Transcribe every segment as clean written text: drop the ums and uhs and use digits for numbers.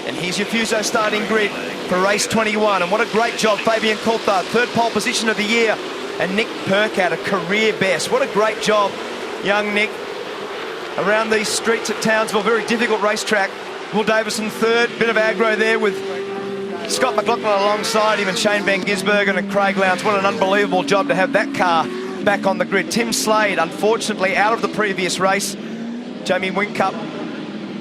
And here's your Fuso starting grid for race 21. And what a great job, Fabian Coulthard, third pole position of the year. And Nick Percat, a career best. What a great job, young Nick. Around these streets at Townsville, very difficult racetrack. Will Davison third, bit of aggro there with Scott McLaughlin alongside him and Shane Van Gisbergen and Craig Lowndes. What an unbelievable job to have that car back on the grid. Tim Slade, unfortunately, out of the previous race. Jamie Whincup,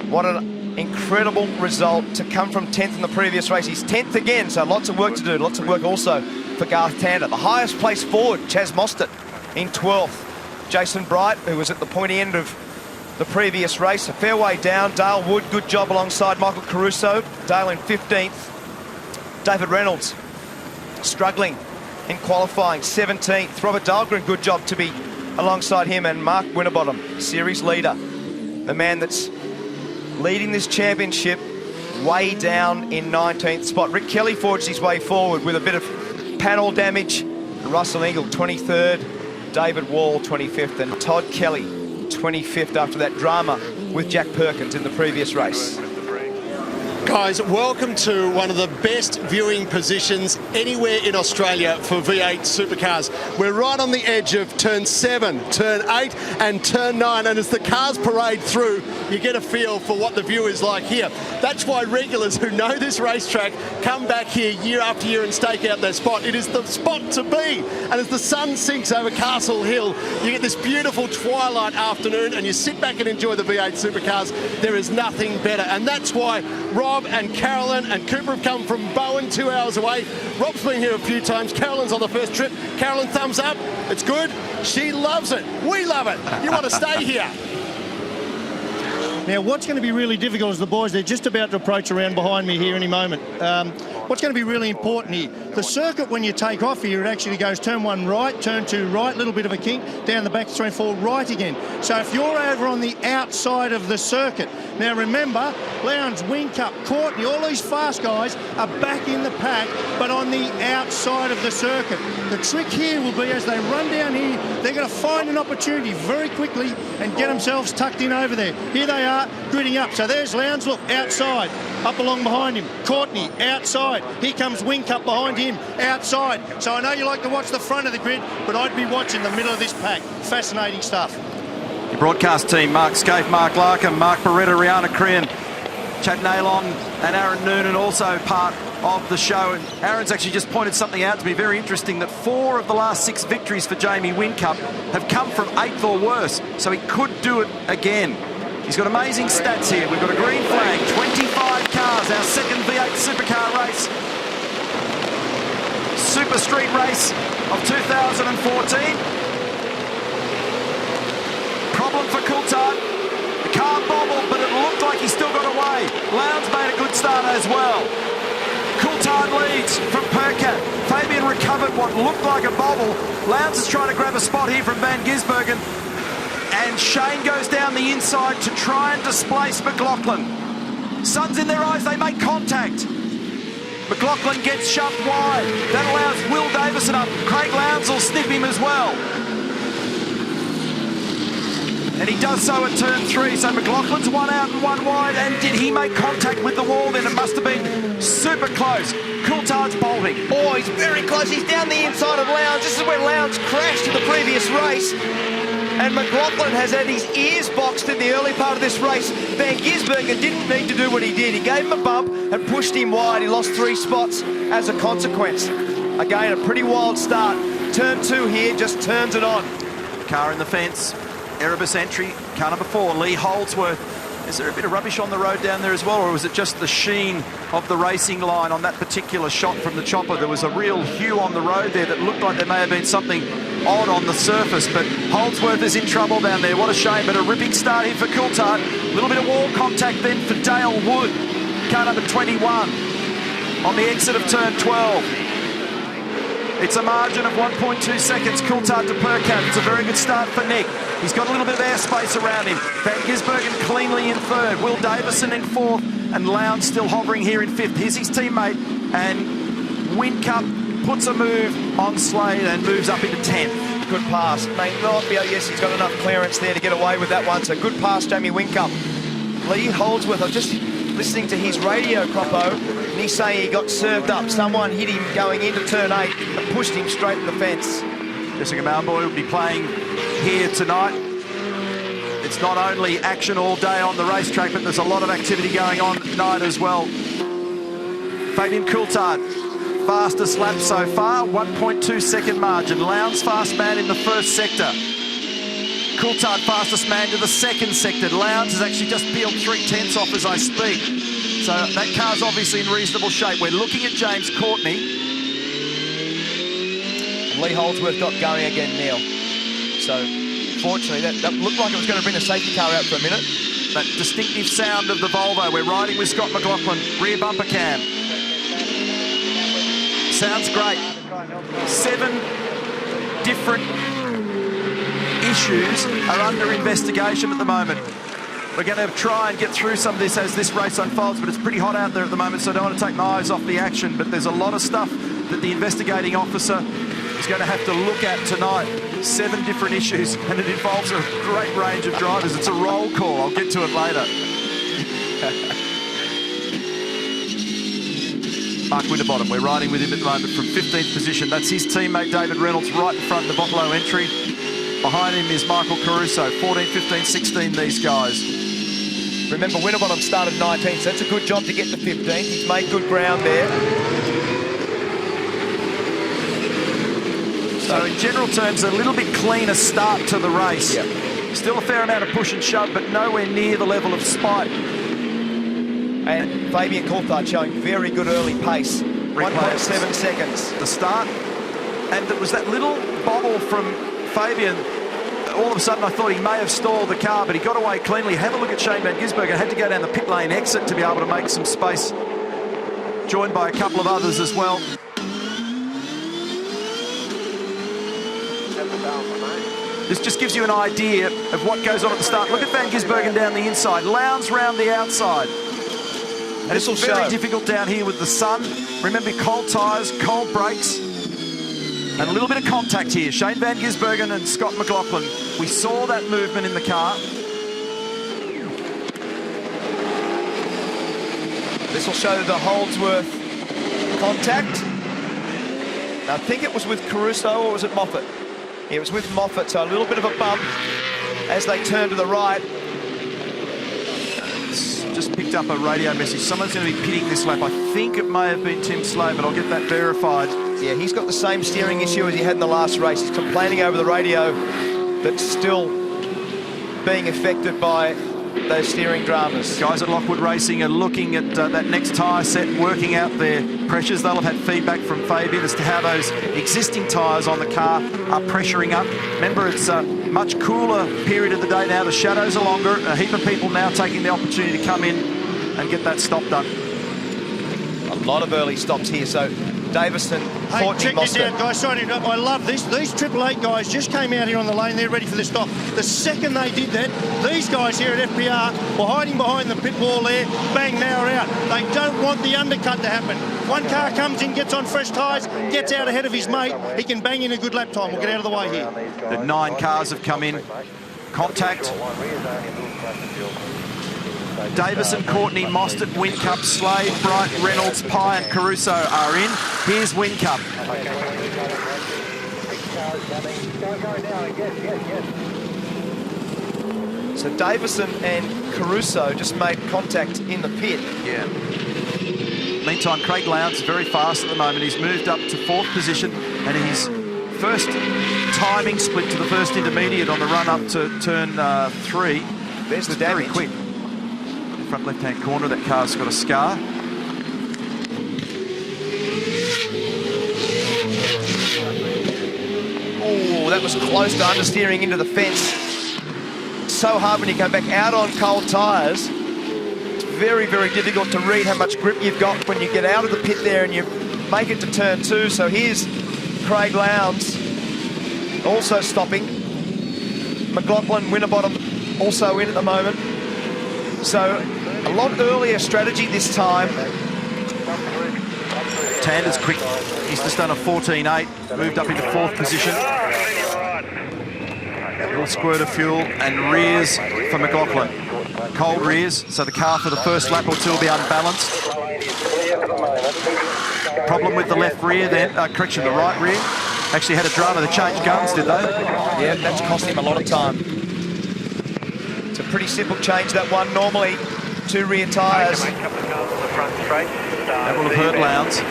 what an incredible result to come from 10th in the previous race. He's 10th again, so lots of work to do. Lots of work also for Garth Tander. The highest placed forward, Chaz Mostert, in 12th. Jason Bright, who was at the pointy end of the previous race, a fair way down. Dale Wood, good job alongside Michael Caruso. Dale in 15th. David Reynolds struggling in qualifying, 17th. Robert Dahlgren, good job to be alongside him. And Mark Winterbottom, series leader, the man that's leading this championship, way down in 19th spot. Rick Kelly forged his way forward with a bit of panel damage. Russell Ingle, 23rd. David Wall, 25th. And Todd Kelly, 25th after that drama with Jack Perkins in the previous race. Guys, welcome to one of the best viewing positions anywhere in Australia for V8 supercars. We're right on the edge of turn 7, turn 8 and turn 9, and as the cars parade through, you get a feel for what the view is like here. That's why regulars who know this racetrack come back here year after year and stake out their spot. It is the spot to be, and as the sun sinks over Castle Hill, you get this beautiful twilight afternoon and you sit back and enjoy the V8 supercars. There is nothing better, and that's why Rob and Carolyn and Cooper have come from Bowen, 2 hours away. Rob's been here a few times. Carolyn's on the first trip. Carolyn, thumbs up. It's good. She loves it. We love it. You want to stay here. Now, what's going to be really difficult is the boys, they're just about to approach around behind me here any moment. What's going to be really important here, the circuit when you take off here, it actually goes turn 1 right, turn 2 right, little bit of a kink, down the back, turn 4 right again. So if you're over on the outside of the circuit, now remember, Lowndes, Whincup, Courtney, all these fast guys are back in the pack, but on the outside of the circuit. The trick here will be as they run down here, they're going to find an opportunity very quickly and get themselves tucked in over there. Here they are, gridding up. So there's Lowndes, look, outside, up along behind him. Courtney, outside. Here comes Whincup behind him, outside. So I know you like to watch the front of the grid, but I'd be watching the middle of this pack. Fascinating stuff. Your broadcast team, Mark Scaife, Mark Larkham, Mark Beretta, Rihanna Crean, Chad Nailon and Aaron Noonan also part of the show. And Aaron's actually just pointed something out to me very interesting, that 4 of the last 6 victories for Jamie Whincup have come from 8th or worse, so he could do it again. He's got amazing stats here. We've got a green flag, 25 cars, our second V8 supercar race. Super Street race of 2014. Problem for Coulthard. The car bobbled, but it looked like he still got away. Lowndes made a good start as well. Coulthard leads from Percat. Fabian recovered what looked like a bobble. Lowndes is trying to grab a spot here from Van Gisbergen. And Shane goes down the inside to try and displace McLaughlin. Sun's in their eyes, they make contact. McLaughlin gets shoved wide. That allows Will Davison up. Craig Lowndes will snip him as well. And he does so at turn 3. So McLaughlin's 1 out and 1 wide. And did he make contact with the wall then? It must have been super close. Coulthard's bolting. Oh, he's very close. He's down the inside of Lowndes. This is where Lowndes crashed in the previous race. And McLaughlin has had his ears boxed in the early part of this race. Van Gisbergen didn't need to do what he did. He gave him a bump and pushed him wide. He lost 3 spots as a consequence. Again, a pretty wild start. Turn 2 here just turns it on. Car in the fence. Erebus entry. Car number 4, Lee Holdsworth. Is there a bit of rubbish on the road down there as well, or was it just the sheen of the racing line on that particular shot from the chopper? There was a real hue on the road there that looked like there may have been something odd on the surface, but Holdsworth is in trouble down there. What a shame, but a ripping start here for Coulthard. A little bit of wall contact then for Dale Wood. Car number 21 on the exit of turn 12. It's a margin of 1.2 seconds, Coulthard to Percat. It's a very good start for Nick. He's got a little bit of airspace around him. Van Gisbergen cleanly in 3rd. Will Davison in 4th. And Lowndes still hovering here in 5th. Here's his teammate. And Whincup puts a move on Slade and moves up into 10th. Good pass. May not be, yes, he's got enough clearance there to get away with that one. So good pass, Jamie Whincup. Lee Holdsworth, listening to his radio, Croppo, and he's saying he got served up. Someone hit him going into turn 8 and pushed him straight to the fence. Jessica Malmboy will be playing here tonight. It's not only action all day on the racetrack, but there's a lot of activity going on tonight as well. Fabian Coulthard, fastest lap so far, 1.2 second margin. Lowndes fast man in the first sector. Coulthard fastest man to the second sector. Lowndes has actually just peeled 3/10 off as I speak. So that car's obviously in reasonable shape. We're looking at James Courtney. And Lee Holdsworth got going again, Neil. So fortunately, that looked like it was going to bring a safety car out for a minute. That distinctive sound of the Volvo. We're riding with Scott McLaughlin, rear bumper cam. Sounds great. 7 different issues are under investigation at the moment. We're going to try and get through some of this as this race unfolds, but it's pretty hot out there at the moment, so I don't want to take my eyes off the action. But there's a lot of stuff that the investigating officer is going to have to look at tonight. 7 different issues, and it involves a great range of drivers. It's a roll call. I'll get to it later. Mark Winterbottom, we're riding with him at the moment from 15th position. That's his teammate David Reynolds right in front of the Bottolo entry. Behind him is Michael Caruso, 14, 15, 16, these guys. Remember, Winterbottom started 19th, so that's a good job to get to 15th. He's made good ground there. So in general terms, a little bit cleaner start to the race. Yep. Still a fair amount of push and shove, but nowhere near the level of spite. And Fabian Coulthard showing very good early pace. 1.7 seconds. The start. And there was that little bobble from Fabian. All of a sudden, I thought he may have stalled the car, but he got away cleanly. Have a look at Shane Van Gisbergen. Had to go down the pit lane exit to be able to make some space. Joined by a couple of others as well. This just gives you an idea of what goes on at the start. Look at Van Gisbergen down the inside. Lowndes round the outside. And it's very difficult down here with the sun. Remember, cold tyres, cold brakes, and a little bit of contact here. Shane Van Gisbergen and Scott McLaughlin. We saw that movement in the car. This will show the Holdsworth contact. I think it was with Caruso, or was it Moffat? It was with Moffat, so a little bit of a bump as they turn to the right. Just picked up a radio message. Someone's going to be pitting this lap. I think it may have been Tim Slade, but I'll get that verified. Yeah, he's got the same steering issue as he had in the last race. He's complaining over the radio, but still being affected by those steering dramas. Guys at Lockwood Racing are looking at that next tyre set, working out their pressures. They'll have had feedback from Fabian as to how those existing tyres on the car are pressuring up. Remember, it's a much cooler period of the day now. The shadows are longer. A heap of people now taking the opportunity to come in and get that stop done. A lot of early stops here, so Davison, Hey, check this out, guys. Sorry to interrupt. I love this. These 888 guys just came out here on the lane. They're ready for the stop. The second they did that, these guys here at FPR were hiding behind the pit wall there. Bang, now are out. They don't want the undercut to happen. One car comes in, gets on fresh tyres, gets out ahead of his mate. He can bang in a good lap time. We'll get out of the way here. The 9 cars have come in. Contact. Davison, Courtney, Mostert, Whincup, Slade, Bright, Reynolds, Pye and Caruso are in. Here's Whincup. So Davison and Caruso just made contact in the pit. Yeah. Meantime, Craig Lowndes is very fast at the moment. He's moved up to 4th position, and his first timing split to the first intermediate on the run up to turn 3. There's the very damage. quick. Front left-hand corner, that car's got a scar. Oh, that was close to understeering into the fence. So hard when you come back out on cold tyres. It's very, very difficult to read how much grip you've got when you get out of the pit there and you make it to turn 2. So here's Craig Lowndes also stopping. McLaughlin, Winterbottom also in at the moment. So a lot earlier strategy this time. Tander's quick. He's just done a 14.8, moved up into 4th position. A little squirt of fuel and rears for McLaughlin. cold rears, so the car for the first lap or two will be unbalanced. Problem with the left rear then, correction, the right rear. Actually had a drama, they changed guns, did they? Yeah, that's cost him a lot of time. It's a pretty simple change, that one. Normally, 2 rear tyres. That will have hurt Lowndes.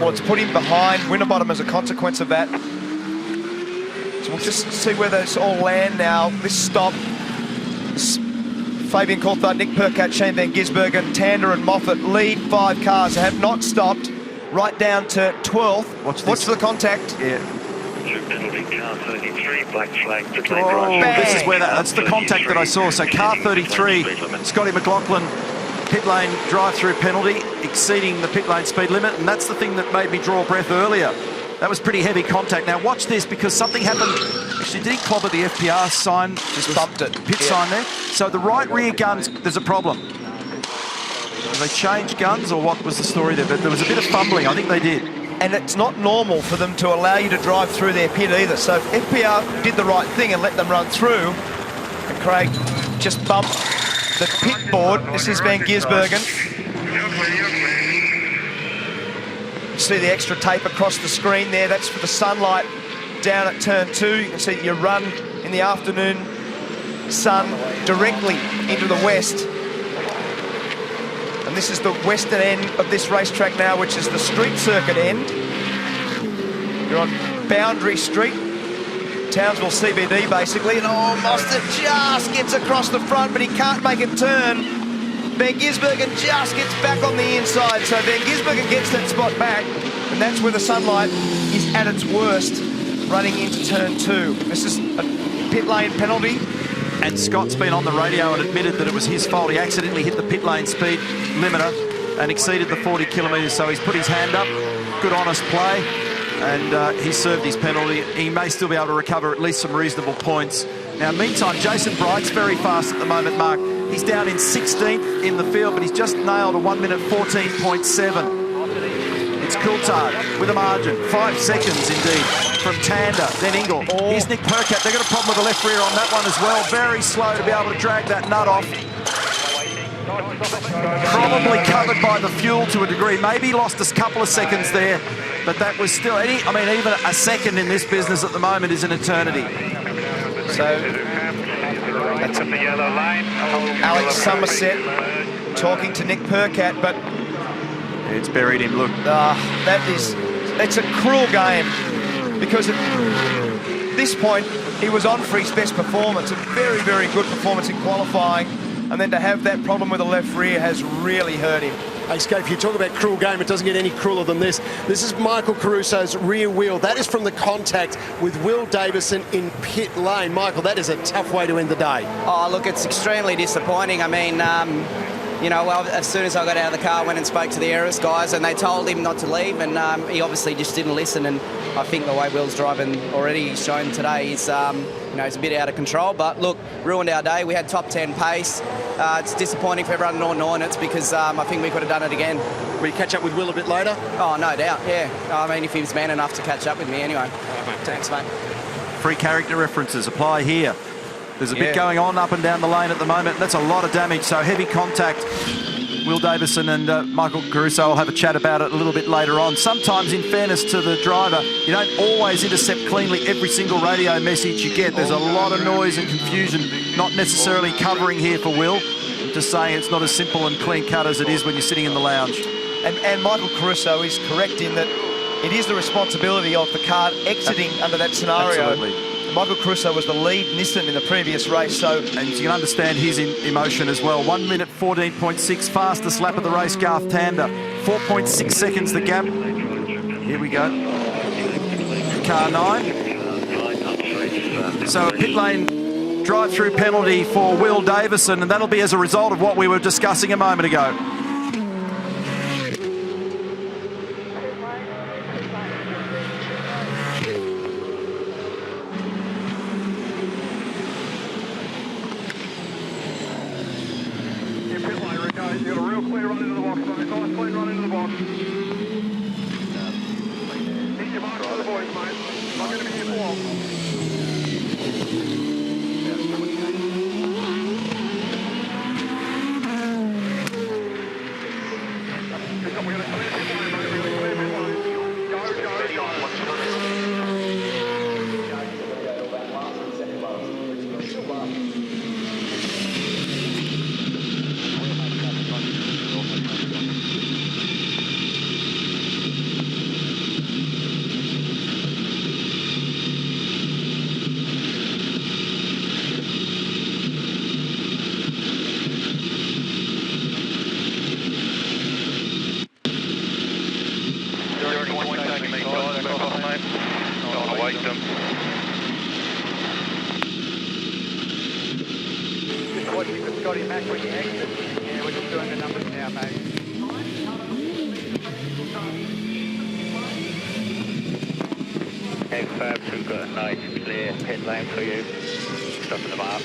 Well, it's put him behind Winterbottom as a consequence of that. So we'll just see where those all land now. This stop, Fabian Coulthard, Nick Percat, Shane Van Gisbergen, Tander and Moffat lead 5 cars. They have not stopped, right down to 12th. Watch the contact. Yeah. Penalty, car 33, black flag, pit Oh, lane right. this is where that's the contact that I saw. So car 33, Scotty McLaughlin, pit lane drive-through penalty, exceeding the pit lane speed limit, and that's the thing that made me draw breath earlier. That was pretty heavy contact. Now watch this, because something happened. Actually, did he clobber the FPR sign? Just bumped it. Pit sign there. So the right rear guns, there's a problem. Did they change guns, or what was the story there? But there was a bit of fumbling. I think they did. And it's not normal for them to allow you to drive through their pit either. So if FPR did the right thing and let them run through, and Craig just bumped the pit board. This is Van Gisbergen. You see the extra tape across the screen there. That's for the sunlight down at turn 2. You can see you run in the afternoon sun directly into the west. And this is the western end of this racetrack now, which is the street circuit end. You're on Boundary Street, Townsville CBD basically, and Mostert just gets across the front, but he can't make it turn. Van Gisbergen just gets back on the inside, so Van Gisbergen gets that spot back, and that's where the sunlight is at its worst, running into turn 2. This is a pit lane penalty. And Scott's been on the radio and admitted that it was his fault. He accidentally hit the pit lane speed limiter and exceeded the 40 kilometres, so he's put his hand up. Good honest play, and he served his penalty. He may still be able to recover at least some reasonable points. Now, meantime, Jason Bright's very fast at the moment, Mark. He's down in 16th in the field, but he's just nailed a 1 minute 14.7. It's Coulthard with a margin, 5 seconds indeed, from Tander, then Ingle. Here's Nick Percat. They've got a problem with the left rear on that one as well. Very slow to be able to drag that nut off. Probably covered by the fuel to a degree. Maybe lost a couple of seconds there, but that was still, I mean, even a second in this business at the moment is an eternity. So that's Alex Somerset talking to Nick Percat, but it's buried him, look. It's a cruel game, because at this point he was on for his best performance, a very, very good performance in qualifying, and then to have that problem with the left rear has really hurt him. Hey, Scape, you talk about cruel game, it doesn't get any crueler than this. This is Michael Caruso's rear wheel. That is from the contact with Will Davison in pit lane. Michael, that is a tough way to end the day. Oh, look, it's extremely disappointing. I mean, you know, well, as soon as I got out of the car, I went and spoke to the Eris guys, and they told him not to leave, and he obviously just didn't listen. And I think the way Will's driving already, he's shown today, he's, you know, he's a bit out of control. But look, ruined our day. We had top 10 pace. It's disappointing for everyone in Northern Hornets, because I think we could have done it again. Will you catch up with Will a bit later? Oh, no doubt, yeah. I mean, if he was man enough to catch up with me anyway. Thanks, mate. Free character references apply here. There's a bit going on up and down the lane at the moment. That's a lot of damage, so heavy contact. Will Davison and Michael Caruso will have a chat about it a little bit later on. Sometimes, in fairness to the driver, you don't always intercept cleanly every single radio message you get. There's a lot of noise and confusion, not necessarily covering here for Will. I'm just saying it's not as simple and clean cut as it is when you're sitting in the lounge. And Michael Caruso is correct in that it is the responsibility of the car exiting under that scenario. Absolutely. Michael Caruso was the lead Nissan in the previous race, so... And you can understand his emotion as well. 1 minute 14.6, fastest lap of the race, Garth Tander. 4.6 seconds the gap. Here we go. Car 9. So a pit lane drive-through penalty for Will Davison, and that'll be as a result of what we were discussing a moment ago. Fab, Super, nice, clear, pit lane for you. Stop at the mark.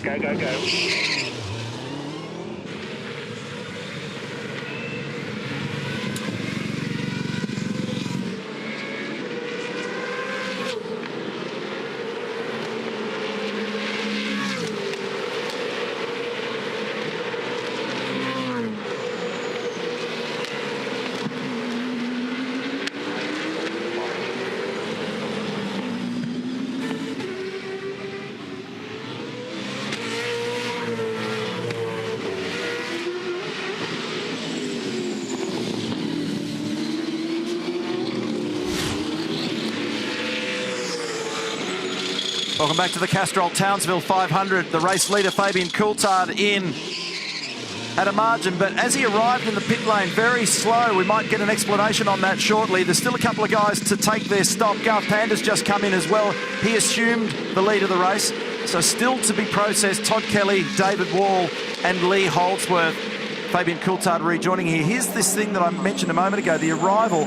Go, go, go. Welcome back to the Castrol Townsville 500. The race leader, Fabian Coulthard, in at a margin, but as he arrived in the pit lane, very slow. We might get an explanation on that shortly. There's still a couple of guys to take their stop. Garth Panda's just come in as well. He assumed the lead of the race. So still to be processed, Todd Kelly, David Wall and Lee Holdsworth. Fabian Coulthard rejoining here. Here's this thing that I mentioned a moment ago. The arrival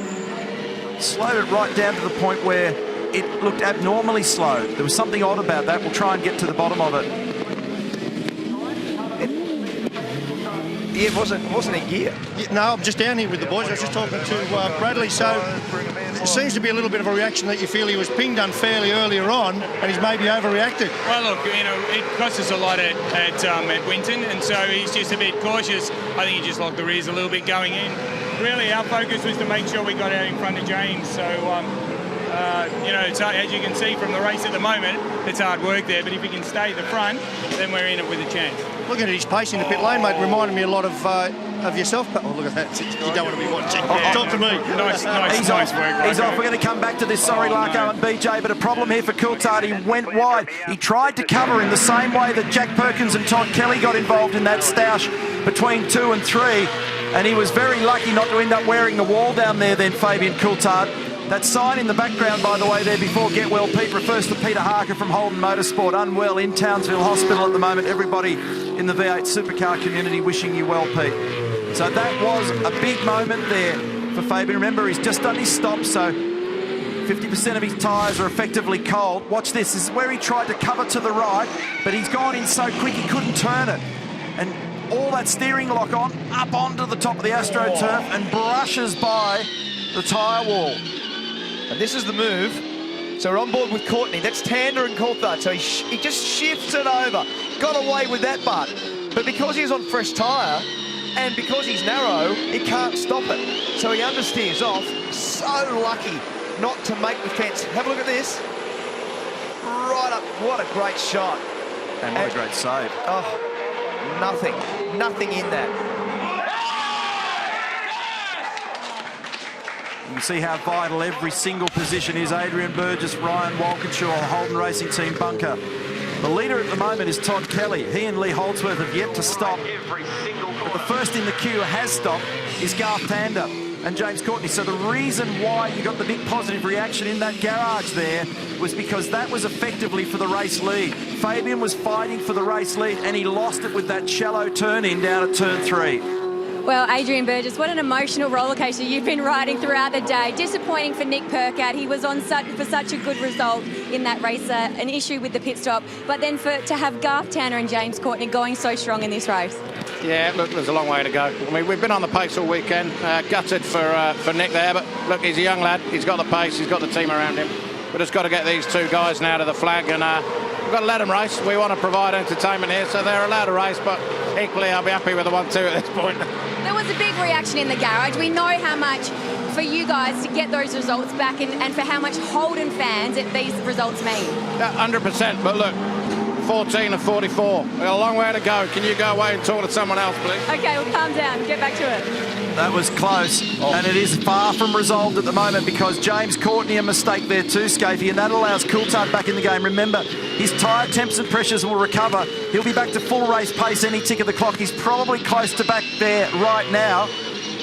slowed it right down to the point where it looked abnormally slow. There was something odd about that. We'll try and get to the bottom of it. It wasn't a gear. Yeah, no, I'm just down here with the boys. I was just talking to Bradley. So it seems to be a little bit of a reaction that you feel he was pinged unfairly earlier on and he's maybe overreacted. Well, look, you know, it cost us a lot at Winton, and so he's just a bit cautious. I think he just locked the rears a little bit going in. Really, our focus was to make sure we got out in front of James. So, you know, it's, as you can see from the race at the moment, it's hard work there. But if he can stay at the front, then we're in it with a chance. Looking at his pace in the pit lane, mate, reminded me a lot of yourself. Oh, look at that. You don't want to be watching. Talk to me. Nice work. He's off. We're going to come back to this. Sorry, Larko and BJ, but a problem here for Coulthard. He went wide. He tried to cover in the same way that Jack Perkins and Todd Kelly got involved in that stoush between 2 and 3. And he was very lucky not to end up wearing the wall down there then, Fabian Coulthard. That sign in the background, by the way, there before Get Well Pete, refers to Peter Harker from Holden Motorsport, unwell in Townsville Hospital at the moment. Everybody in the V8 supercar community wishing you well, Pete. So that was a big moment there for Fabian. Remember, he's just done his stop, so 50% of his tyres are effectively cold. Watch this. This is where he tried to cover to the right, but he's gone in so quick he couldn't turn it. And all that steering lock on, up onto the top of the AstroTurf and brushes by the tyre wall. And this is the move. So we're on board with Courtney. That's Tander and Coulthard. So he just shifts it over. Got away with that part. But because he's on fresh tyre and because he's narrow, he can't stop it. So he understeers off. So lucky not to make the fence. Have a look at this. Right up. What a great shot. And what a great save. Oh, nothing in that. You can see how vital every single position is. Adrian Burgess, Ryan Walkinshaw, Holden Racing Team bunker. The leader at the moment is Todd Kelly. He and Lee Holdsworth have yet to stop. But the first in the queue has stopped is Garth Tander and James Courtney. So the reason why you got the big positive reaction in that garage there was because that was effectively for the race lead. Fabian was fighting for the race lead and he lost it with that shallow turn in down at turn 3. Well, Adrian Burgess, what an emotional rollercoaster you've been riding throughout the day. Disappointing for Nick Percat. He was on for such a good result in that race, an issue with the pit stop. But then to have Garth Tander and James Courtney going so strong in this race. Yeah, look, there's a long way to go. I mean, we've been on the pace all weekend. Gutted for Nick there, but look, he's a young lad. He's got the pace. He's got the team around him. We've just got to get these two guys now to the flag, and we've got to let them race. We want to provide entertainment here, so they're allowed to race, but equally I'll be happy with the 1-2 at this point. There was a big reaction in the garage. We know how much for you guys to get those results back and for how much Holden fans these results mean. Yeah, 100%, but look, 14 of 44. We've got a long way to go. Can you go away and talk to someone else, please? Okay, well, calm down. Get back to it. That was close, and it is far from resolved at the moment because James Courtney a mistake there too, Scafey, and that allows Coulthard back in the game. Remember, his tyre temps and pressures will recover. He'll be back to full race pace any tick of the clock. He's probably close to back there right now.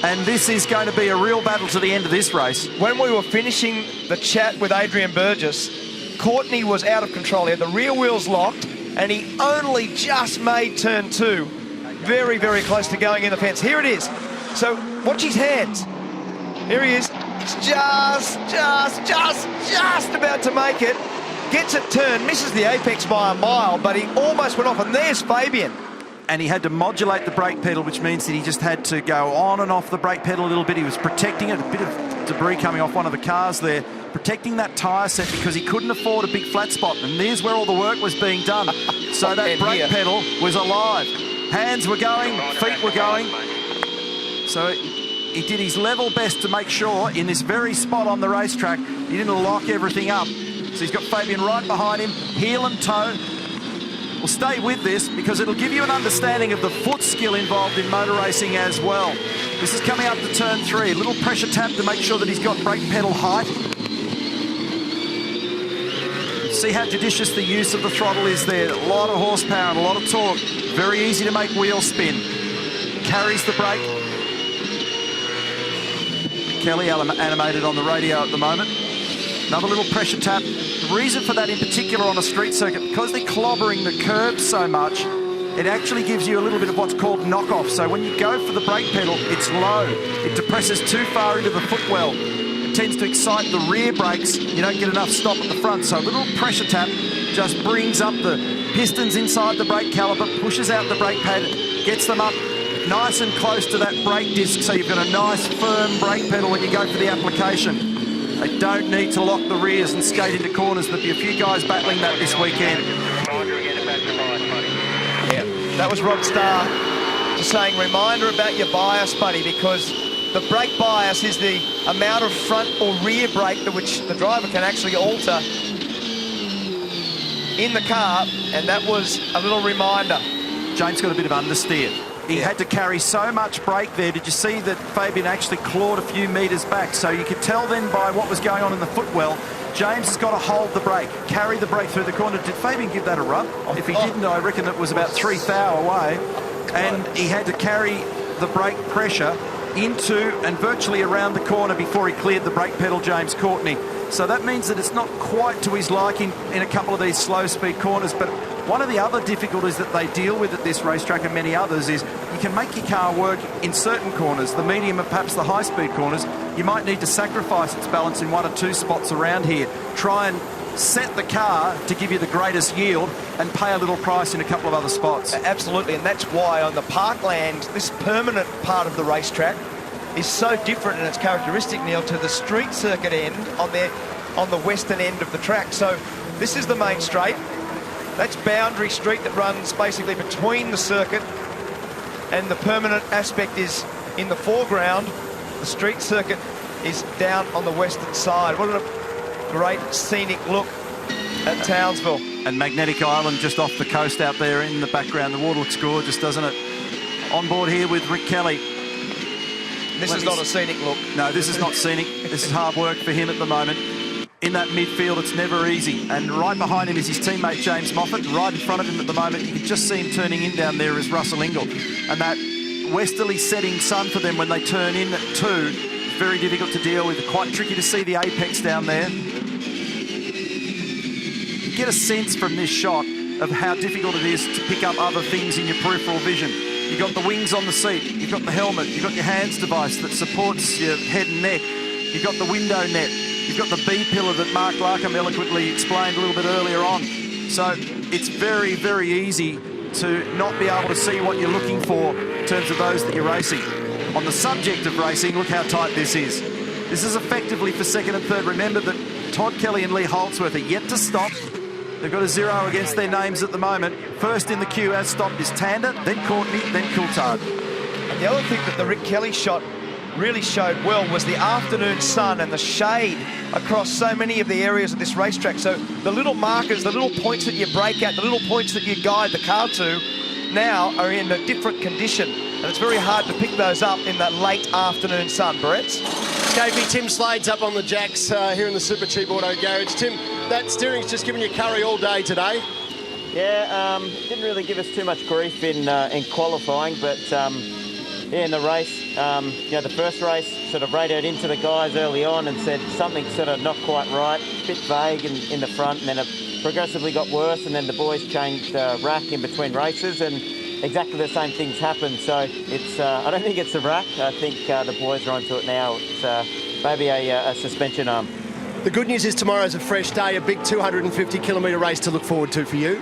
And this is going to be a real battle to the end of this race. When we were finishing the chat with Adrian Burgess, Courtney was out of control. He had the rear wheels locked, and he only just made turn 2. Very, very close to going in the fence. Here it is. So watch his hands. Here he is. He's just about to make it. Gets it turned, misses the apex by a mile, but he almost went off. And there's Fabian. And he had to modulate the brake pedal, which means that he just had to go on and off the brake pedal a little bit. He was protecting it, a bit of debris coming off one of the cars there, protecting that tyre set because he couldn't afford a big flat spot. And there's where all the work was being done. So that brake pedal was alive. Hands were going, feet were going. So he did his level best to make sure in this very spot on the racetrack, he didn't lock everything up. So he's got Fabian right behind him, heel and toe. We'll stay with this because it'll give you an understanding of the foot skill involved in motor racing as well. This is coming up to turn 3. A little pressure tap to make sure that he's got brake pedal height. See how judicious the use of the throttle is there. A lot of horsepower and a lot of torque. Very easy to make wheel spin. Carries the brake. Kelly animated on the radio at the moment. Another little pressure tap. The reason for that in particular on a street circuit, because they're clobbering the curbs so much, it actually gives you a little bit of what's called knock-off. So when you go for the brake pedal, it's low. It depresses too far into the footwell. It tends to excite the rear brakes. You don't get enough stop at the front. So a little pressure tap just brings up the pistons inside the brake caliper, pushes out the brake pad, gets them up nice and close to that brake disc, so you've got a nice firm brake pedal when you go for the application. They don't need to lock the rears and skate into corners. There'll be a few guys battling that this weekend. Yeah, that was Rod Starr just saying, reminder about your bias, buddy, because the brake bias is the amount of front or rear brake that which the driver can actually alter in the car, and that was a little reminder. James got a bit of understeer. He had to carry so much brake there. Did you see that Fabian actually clawed a few metres back? So you could tell then by what was going on in the footwell, James has got to hold the brake, carry the brake through the corner. Did Fabian give that a rub? If he didn't, I reckon it was about 3 thou away. And he had to carry the brake pressure into and virtually around the corner before he cleared the brake pedal, James Courtney. So that means that it's not quite to his liking in a couple of these slow speed corners, but one of the other difficulties that they deal with at this racetrack and many others is you can make your car work in certain corners, the medium and perhaps the high speed corners. You might need to sacrifice its balance in 1 or 2 spots around here. Try and set the car to give you the greatest yield and pay a little price in a couple of other spots. Absolutely, and that's why on the parkland, this permanent part of the racetrack is so different in its characteristic, Neil, to the street circuit end on the western end of the track. So this is the main straight. That's Boundary Street that runs basically between the circuit, and the permanent aspect is in the foreground. The street circuit is down on the western side. What a great scenic look at Townsville. And Magnetic Island just off the coast out there in the background. The water looks gorgeous, doesn't it? On board here with Rick Kelly. This is not a scenic look. No, this is not scenic. This is hard work for him at the moment. In that midfield, it's never easy. And right behind him is his teammate, James Moffat. Right in front of him at the moment, you can just see him turning in down there is Russell Ingall. And that westerly setting sun for them when they turn in at 2 is very difficult to deal with. Quite tricky to see the apex down there. You get a sense from this shot of how difficult it is to pick up other things in your peripheral vision. You've got the wings on the seat, you've got the helmet, you've got your hands device that supports your head and neck, you've got the window net, you've got the B-pillar that Mark Larkham eloquently explained a little bit earlier on. So it's very, very easy to not be able to see what you're looking for in terms of those that you're racing. On the subject of racing, look how tight this is. This is effectively for second and third. Remember that Todd Kelly and Lee Holdsworth are yet to stop. They've got a 0 against their names at the moment. First in the queue has stopped is Tander, then Courtney, then Coulthard. And the other thing that the Rick Kelly shot really showed well was the afternoon sun and the shade across so many of the areas of this racetrack. So the little markers, the little points that you brake at, the little points that you guide the car to now are in a different condition. And it's very hard to pick those up in that late afternoon sun. Brett? KP, Tim Slade's up on the jacks here in the Super Cheap Auto Garage. Tim, that steering's just given you curry all day today. Yeah, didn't really give us too much grief in qualifying, but in the race, you know, the first race sort of radioed into the guys early on and said something sort of not quite right, a bit vague in the front, and then it progressively got worse, and then the boys changed rack in between races, and exactly the same things happened. So it's I don't think it's a rack. I think the boys are onto it now. It's maybe a suspension arm. The good news is tomorrow's a fresh day, a big 250-kilometre race to look forward to for you.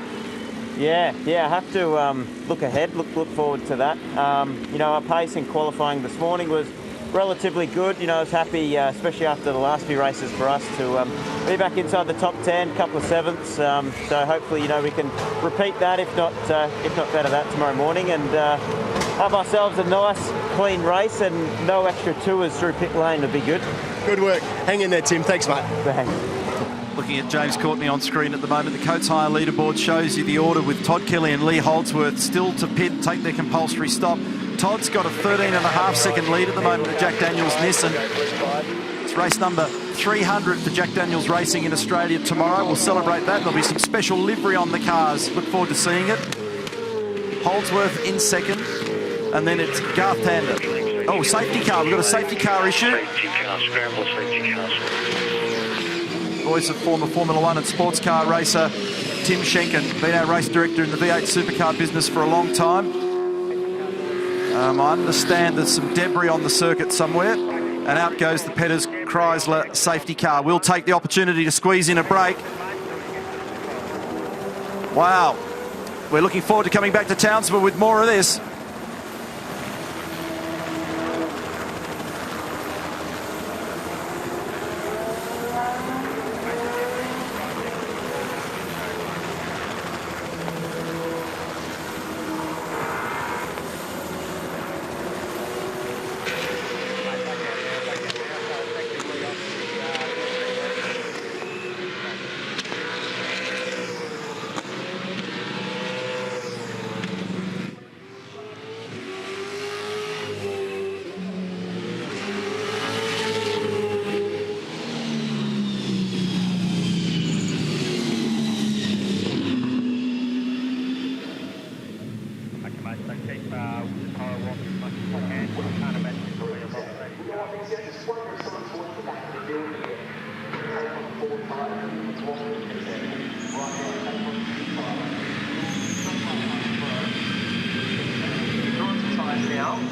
Yeah, I have to look ahead, look forward to that. You know, our pace in qualifying this morning was relatively good. You know, I was happy, especially after the last few races, for us to be back inside the top 10, couple of sevenths. So hopefully, you know, we can repeat that, if not better that tomorrow morning, and have ourselves a nice, clean race and no extra tours through pit lane would be good. Good work. Hang in there, Tim. Thanks, mate. Thanks. Looking at James Courtney on screen at the moment, the Coates Hire leaderboard shows you the order with Todd Kelly and Lee Holdsworth still to pit, take their compulsory stop. Todd's got a 13.5-second lead at the moment at Jack Daniels Nissan. It's race number 300 for Jack Daniels Racing in Australia tomorrow. We'll celebrate that. There'll be some special livery on the cars. Look forward to seeing it. Holdsworth in second, and then it's Garth Tander. Oh, safety car. We've got a safety car issue. Safety car, scramble safety cars. Voice of former Formula 1 and sports car racer Tim Schenken, been our race director in the V8 supercar business for a long time. I understand there's some debris on the circuit somewhere, and out goes the Petters Chrysler safety car. We'll take the opportunity to squeeze in a break. Wow. We're looking forward to coming back to Townsville with more of this.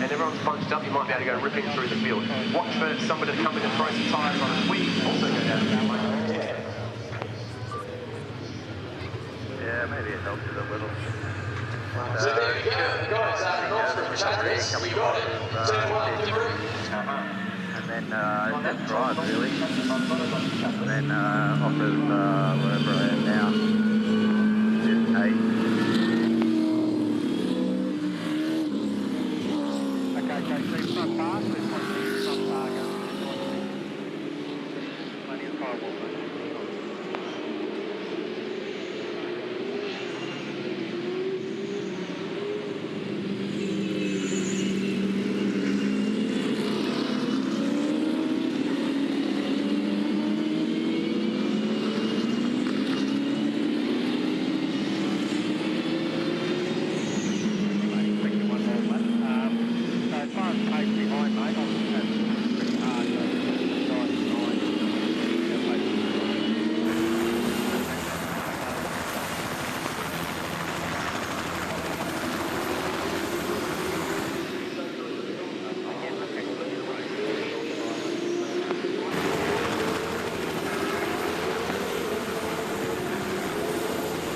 And everyone's bunched up, you might be able to go ripping through the field. Watch for somebody to come in and throw some tyres on it. We also go down the way. Yeah, maybe it helps it a little. So there you go, guys. North from Chatteris, we got it. Turn 1 through. And then that's drive really. And then off of wherever I am now. Just 8.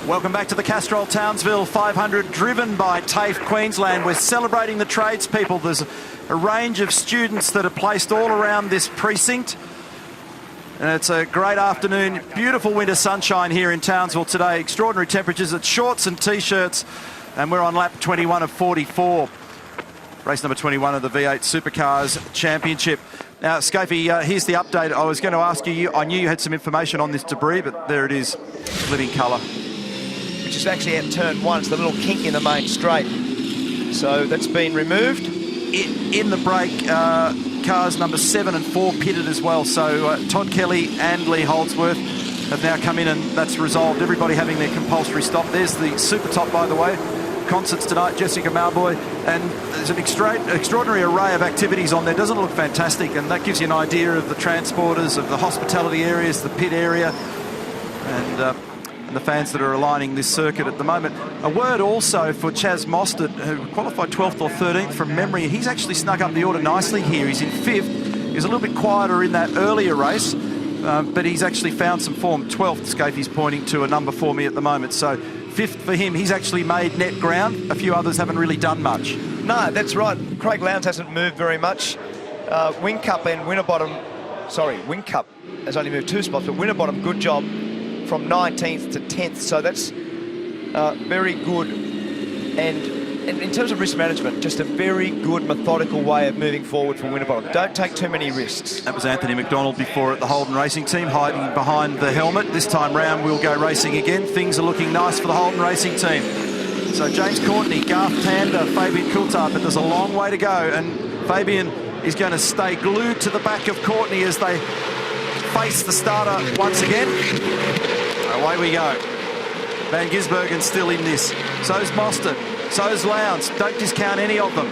Welcome back to the Castrol Townsville 500, driven by TAFE Queensland. We're celebrating the tradespeople. There's a range of students that are placed all around this precinct. And it's a great afternoon, beautiful winter sunshine here in Townsville today. Extraordinary temperatures. It's shorts and T-shirts, and we're on lap 21 of 44. Race number 21 of the V8 Supercars Championship. Now, Scapey, here's the update. I was going to ask you, I knew you had some information on this debris, but there it is, living colour. Which is actually at turn 1. It's the little kink in the main straight. So that's been removed. In the break, cars number 7 and 4 pitted as well. So Todd Kelly and Lee Holdsworth have now come in, and that's resolved. Everybody having their compulsory stop. There's the super top, by the way. concerts tonight, Jessica Malboy, and there's an extraordinary array of activities on there. Doesn't it look fantastic? And that gives you an idea of the transporters, of the hospitality areas, the pit area, and the fans that are aligning this circuit at the moment. A word also for Chaz Mostert, who qualified 12th or 13th from memory. He's actually snuck up the order nicely here. He's in 5th. He was a little bit quieter in that earlier race, but he's actually found some form. 12th, Scapey's pointing to a number for me at the moment. So 5th for him. He's actually made net ground. A few others haven't really done much. No, that's right. Craig Lowndes hasn't moved very much. Whincup and Winterbottom, Whincup has only moved 2 spots, but Winterbottom, good job from 19th to 10th. So that's very good. And in terms of risk management, just a very good methodical way of moving forward for Winterbottom. Don't take too many risks. That was Anthony McDonald before at the Holden Racing Team, hiding behind the helmet. This time round, we'll go racing again. Things are looking nice for the Holden Racing Team. So James Courtney, Garth Tander, Fabian Coulthard, but there's a long way to go. And Fabian is going to stay glued to the back of Courtney as they face the starter once again. Away we go. Van Gisbergen's still in this. So's Mostert. So's Lowndes. Don't discount any of them.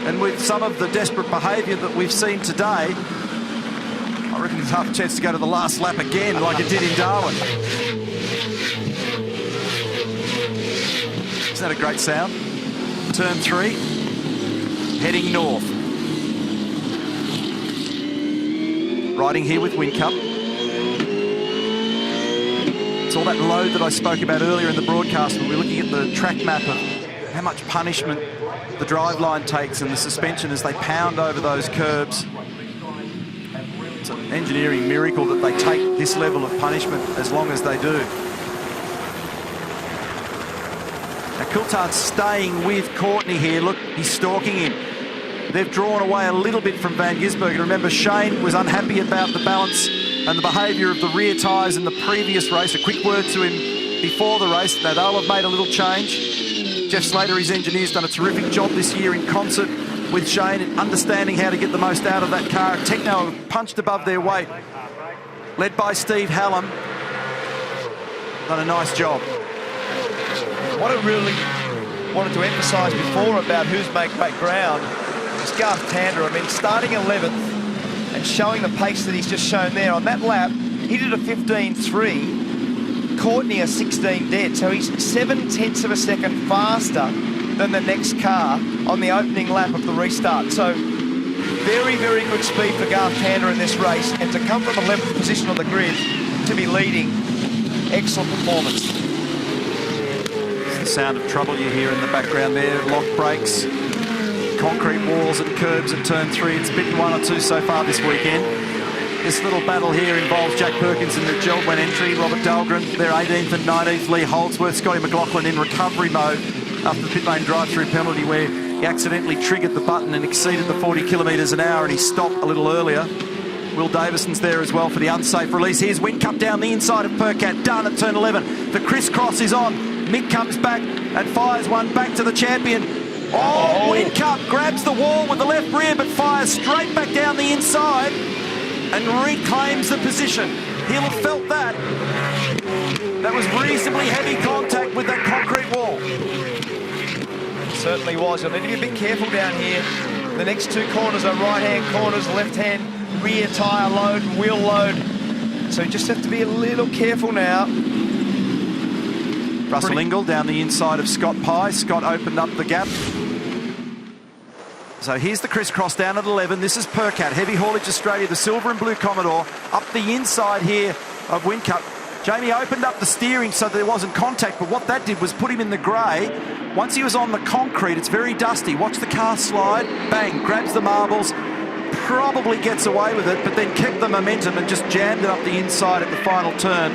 And with some of the desperate behaviour that we've seen today, I reckon there's half a chance to go to the last lap again like it did in Darwin. Isn't that a great sound? Turn 3, heading north. Riding here with Whincup. It's all that load that I spoke about earlier in the broadcast when we're looking at the track map of how much punishment the driveline takes and the suspension as they pound over those curbs. It's an engineering miracle that they take this level of punishment as long as they do. Now Coulthard's staying with Courtney here. Look, he's stalking him. They've drawn away a little bit from Van Gisbergen. Remember, Shane was unhappy about the balance and the behaviour of the rear tyres in the previous race. A quick word to him before the race. Now, they'll have made a little change. Jeff Slater, his engineer's done a terrific job this year in concert with Shane in understanding how to get the most out of that car. Techno have punched above their weight, led by Steve Hallam. Done a nice job. What I really wanted to emphasise before about who's made great ground is Garth Tander. I mean, starting 11th and showing the pace that he's just shown there. On that lap, he did a 15.3, Courtney a 16 dead, so he's 7/10 of a second faster than the next car on the opening lap of the restart. So very, very good speed for Garth Tander in this race, and to come from 11th position on the grid to be leading, excellent performance. It's the sound of trouble you hear in the background there. Lock brakes, concrete walls and curbs at turn 3. It's bitten 1 or 2 so far this weekend. This little battle here involves Jack Perkins in the Geldwin entry, Robert Dahlgren, they're 18th and 19th, Lee Holdsworth, Scotty McLaughlin in recovery mode after the pit lane drive-through penalty where he accidentally triggered the button and exceeded the 40 kilometres an hour and he stopped a little earlier. Will Davison's there as well for the unsafe release. Here's Whincup down the inside of Percat, done at turn 11. The crisscross is on. Mick comes back and fires one back to the champion. Oh, Whincup grabs the wall with the left rear but fires straight back down the inside and reclaims the position. He'll have felt that. That was reasonably heavy contact with that concrete wall. Certainly was. You'll need to be a bit careful down here. The next 2 corners are right-hand corners, left-hand rear tyre load and wheel load. So you just have to be a little careful now. Russell Ingall down the inside of Scott Pye. Scott opened up the gap. So here's the crisscross down at 11. This is Percat, Heavy Haulage Australia, the silver and blue Commodore, up the inside here of Whincup. Jamie opened up the steering so that there wasn't contact, but what that did was put him in the grey. Once he was on the concrete, it's very dusty. Watch the car slide, bang, grabs the marbles, probably gets away with it, but then kept the momentum and just jammed it up the inside at the final turn.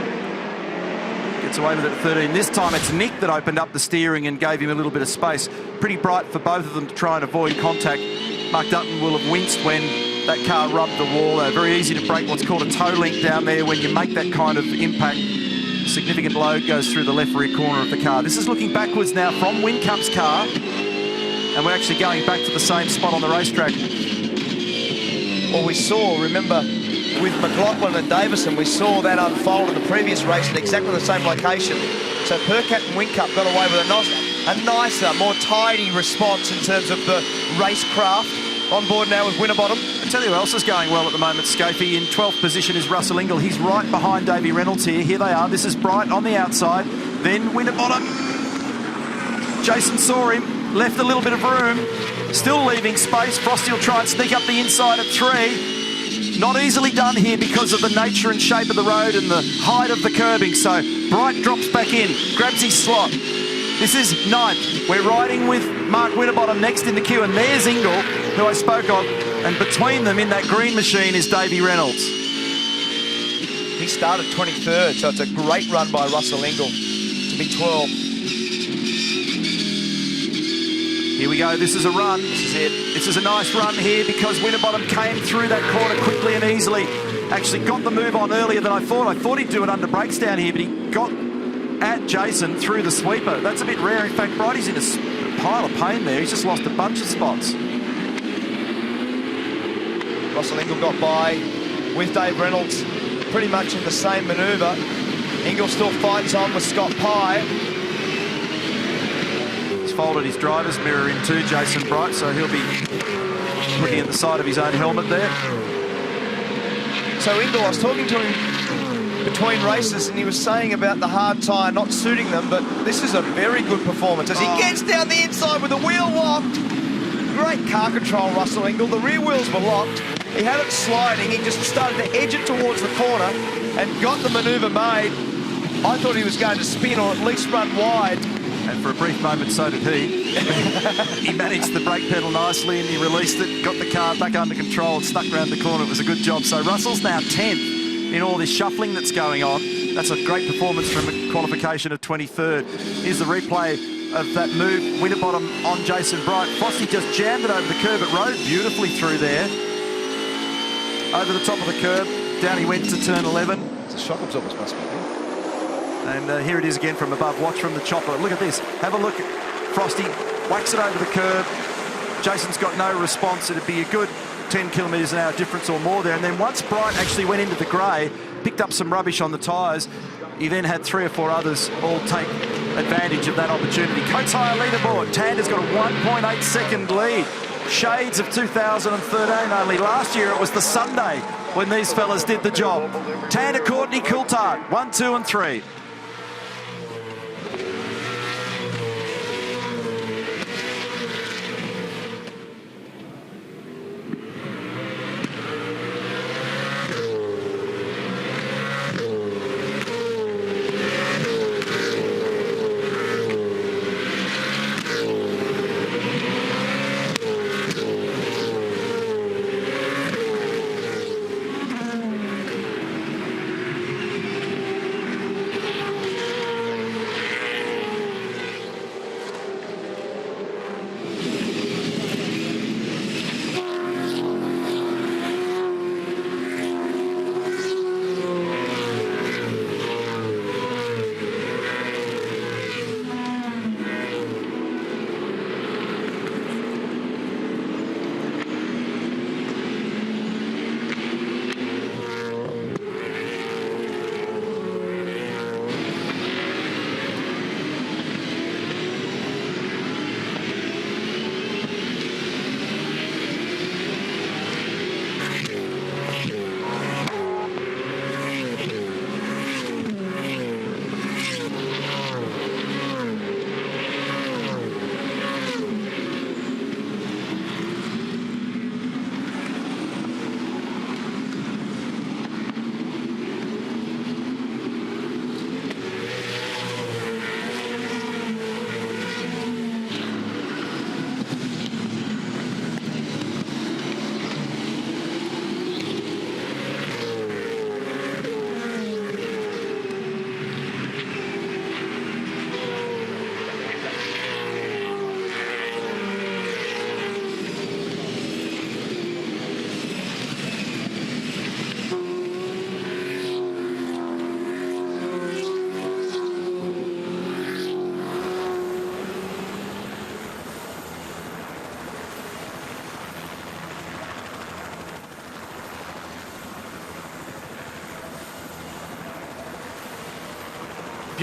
Gets away with it at 13. This time it's Nick that opened up the steering and gave him a little bit of space. Pretty bright for both of them to try and avoid contact. Mark Dutton will have winced when that car rubbed the wall. Very easy to break what's called a toe link down there when you make that kind of impact. Significant load goes through the left rear corner of the car. This is looking backwards now from Whincup's car, and we're actually going back to the same spot on the racetrack. Well, we saw, remember, with McLaughlin and Davison, we saw that unfold in the previous race in exactly the same location. So Percat and Whincup got away with a a nicer, more tidy response in terms of the racecraft. On board now with Winterbottom. I tell you who else is going well at the moment, Scapey. In 12th position is Russell Ingall. He's right behind Davey Reynolds here. Here they are. This is Bright on the outside. Then Winterbottom. Jason saw him, left a little bit of room. Still leaving space. Frosty will try and sneak up the inside at 3. Not easily done here because of the nature and shape of the road and the height of the curbing. So Bright drops back in, grabs his slot. This is 9th. We're riding with Mark Winterbottom next in the queue, and there's Ingall, who I spoke of, and between them in that green machine is Davey Reynolds. He started 23rd, so it's a great run by Russell Ingall to be 12. Here we go, this is a run. This is it. This is a nice run here because Winterbottom came through that corner quickly and easily. Actually got the move on earlier than I thought. I thought he'd do it under brakes down here, but he got at Jason through the sweeper. That's a bit rare. In fact, Bridie's in a pile of pain there. He's just lost a bunch of spots. Russell Ingall got by with Dave Reynolds pretty much in the same manoeuvre. Ingall still fights on with Scott Pye. He's folded his driver's mirror in too, Jason Bright, so he'll be looking at the side of his own helmet there. So Ingall, I was talking to him between races and he was saying about the hard tyre not suiting them, but this is a very good performance as he gets down the inside with the wheel locked. Great car control, Russell Ingall. The rear wheels were locked. He had it sliding. He just started to edge it towards the corner and got the manoeuvre made. I thought he was going to spin or at least run wide. And for a brief moment, so did he. He managed the brake pedal nicely and he released it, got the car back under control and stuck round the corner. It was a good job. So Russell's now 10th in all this shuffling that's going on. That's a great performance from a qualification of 23rd. Here's the replay of that move. Winterbottom on Jason Bright. Frosty just jammed it over the curb. It rode beautifully through there. Over the top of the curb. Down he went to turn 11. It's a shock absorber, must be. And here it is again from above. Watch from the chopper. Look at this. Have a look. Frosty whacks it over the curb. Jason's got no response. It'd be a good 10 kilometres an hour difference or more there. And then once Bright actually went into the grey, picked up some rubbish on the tyres, he then had 3 or 4 others all take advantage of that opportunity. Coates Hire leaderboard. Tander's got a 1.8 second lead. Shades of 2013 only. Last year it was the Sunday when these fellas did the job. Tander, Courtney, Coulthard, 1, 2 and 3.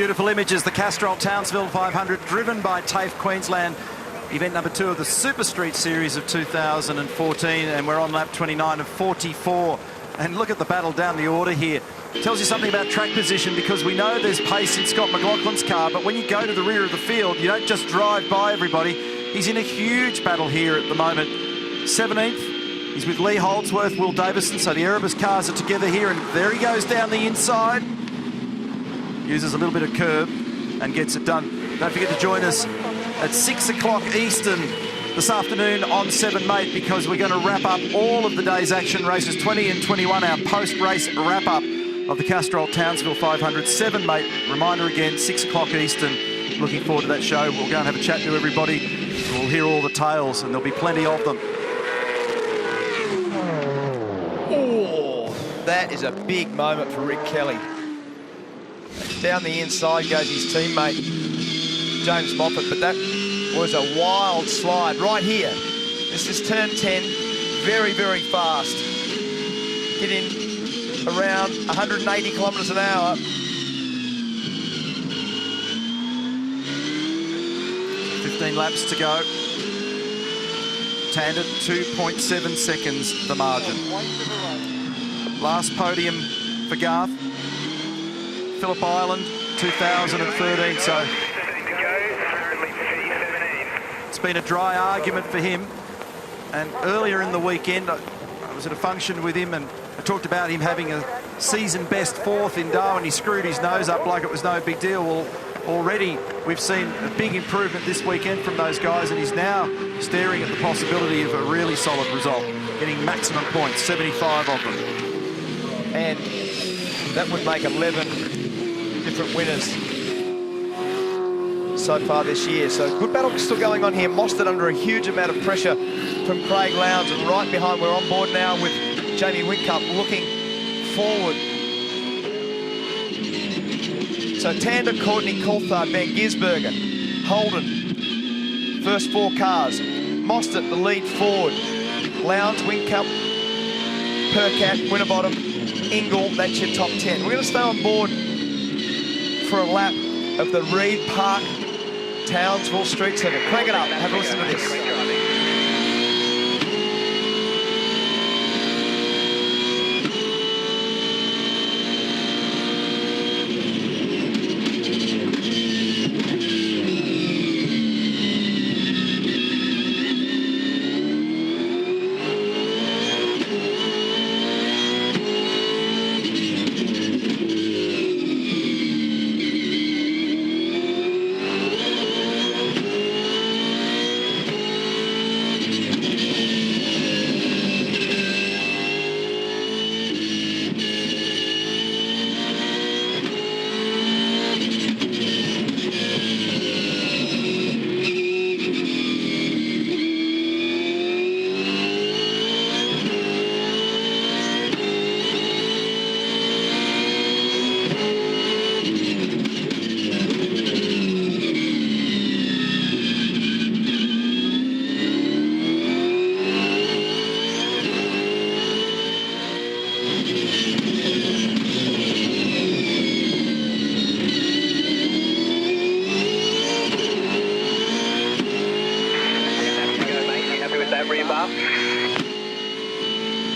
Beautiful images. The Castrol Townsville 500, driven by TAFE Queensland. Event number 2 of the Super Street Series of 2014, and we're on lap 29 of 44. And look at the battle down the order here. Tells you something about track position, because we know there's pace in Scott McLaughlin's car, but when you go to the rear of the field, you don't just drive by everybody. He's in a huge battle here at the moment. 17th, he's with Lee Holdsworth, Will Davison, so the Erebus cars are together here, and there he goes down the inside. Uses a little bit of curb and gets it done. Don't forget to join us at 6 o'clock Eastern this afternoon on 7 Mate, because we're going to wrap up all of the day's action, races 20 and 21, our post-race wrap-up of the Castrol Townsville 500. 7 Mate, reminder again, 6 o'clock Eastern. Looking forward to that show. We'll go and have a chat to everybody. We'll hear all the tales, and there'll be plenty of them. Oh, that is a big moment for Rick Kelly. Down the inside goes his teammate, James Moffat, but that was a wild slide right here. This is turn 10, very, very fast. Getting around 180 kilometres an hour. 15 laps to go. Tandem 2.7 seconds the margin. Last podium for Garth. Phillip Island 2013, so it's been a dry argument for him. And earlier in the weekend I was at a function with him, and I talked about him having a season best 4th in Darwin. He screwed his nose up like it was no big deal. Well, already we've seen a big improvement this weekend from those guys, and he's now staring at the possibility of a really solid result, getting maximum points, 75 of them. And that would make 11 different winners so far this year. So good battle still going on here. Mostert under a huge amount of pressure from Craig Lowndes, and right behind, we're on board now with Jamie Whincup looking forward. So Tander, Courtney, Coulthard, Van Gisbergen, Holden, first 4 cars. Mostert the lead forward. Lowndes, Whincup, Percat, Winterbottom, Ingle, that's your top 10. We're going to stay on board for a lap of the Reed Park Townsville Street Circuit. Crank it up, have a listen to this.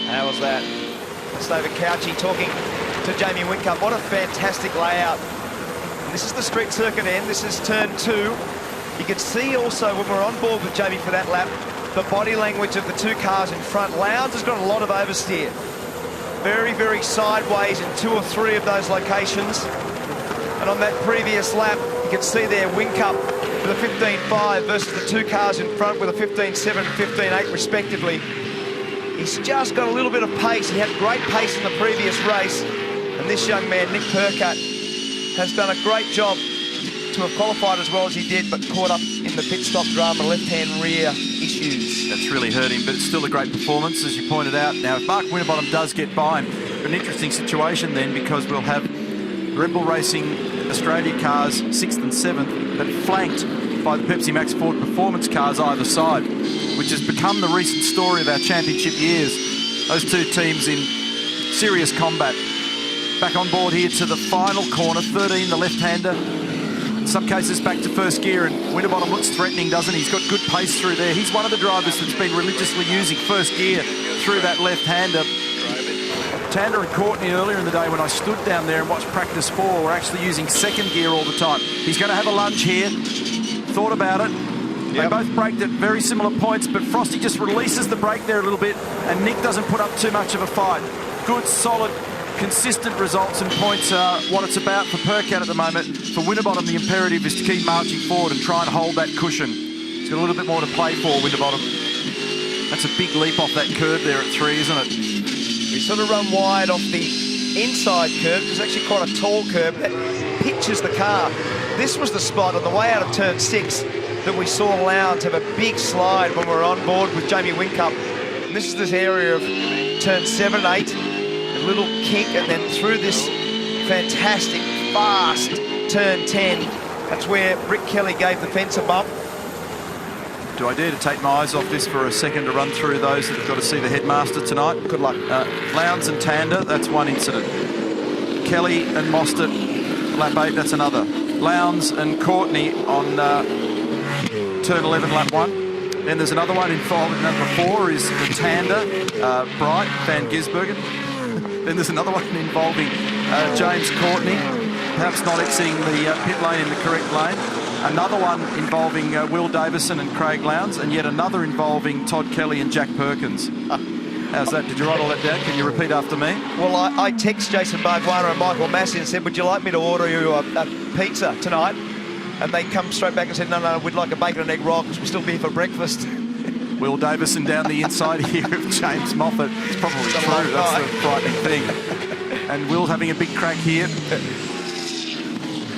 How was that? David Couchy talking to Jamie Whincup. What a fantastic layout. And this is the street circuit end. This is turn 2. You can see also when we're on board with Jamie for that lap, the body language of the 2 cars in front. Lowndes has got a lot of oversteer. Very, very sideways in 2 or 3 of those locations. And on that previous lap, you can see there Whincup with a 15.5 versus the 2 cars in front with a 15.7 and 15.8 respectively. He's just got a little bit of pace. He had great pace in the previous race. And this young man, Nick Percat, has done a great job to have qualified as well as he did, but caught up in the pit stop drama, left-hand rear issues. That's really hurt him, but it's still a great performance, as you pointed out. Now, if Mark Winterbottom does get by him, an interesting situation then, because we'll have Red Bull Racing Australia cars 6th and 7th, but flanked by the Pepsi Max Ford Performance cars either side, which has become the recent story of our championship years. Those 2 teams in serious combat. back on board here to the final corner, 13, the left-hander. In some cases back to first gear, and Winterbottom looks threatening, doesn't he? He's got good pace through there. He's one of the drivers that's been religiously using first gear through that left-hander. Tander and Courtney earlier in the day when I stood down there and watched practice 4 were actually using second gear all the time. He's going to have a lunge here. Thought about it. They both braked at very similar points, but Frosty just releases the brake there a little bit, and Nick doesn't put up too much of a fight. Good, solid, consistent results and points are what it's about for Percat at the moment. For Winterbottom, the imperative is to keep marching forward and try and hold that cushion. He's got a little bit more to play for, Winterbottom. That's a big leap off that curve there at 3, isn't it? We sort of run wide off the inside curve. It's actually quite a tall curve that pitches the car. This was the spot on the way out of turn 6 that we saw Lowndes have a big slide when we were on board with Jamie Whincup. And this is this area of turn 7 and 8, a little kink, and then through this fantastic, fast turn 10. That's where Rick Kelly gave the fence a bump. Do I dare to take my eyes off this for a second to run through those that have got to see the headmaster tonight? Good luck. Lowndes and Tander, that's one incident. Kelly and Mostert, lap 8, that's another. Lowndes and Courtney on turn 11, lap 1. Then there's another one involving number 4 is the Tander, Bright, Van Gisbergen. Then there's another one involving James Courtney, perhaps not exiting the pit lane in the correct lane. Another one involving Will Davison and Craig Lowndes, and yet another involving Todd Kelly and Jack Perkins. How's that? Did you write all that down? Can you repeat after me? Well, I text Jason Barguana and Michael Massey and said, would you like me to order you a pizza tonight? And they come straight back and said, no, we'd like a bacon and egg roll because we're still here for breakfast. Will Davison down the inside here of James Moffat. It's probably true. That's the frightening thing. And Will's having a big crack here.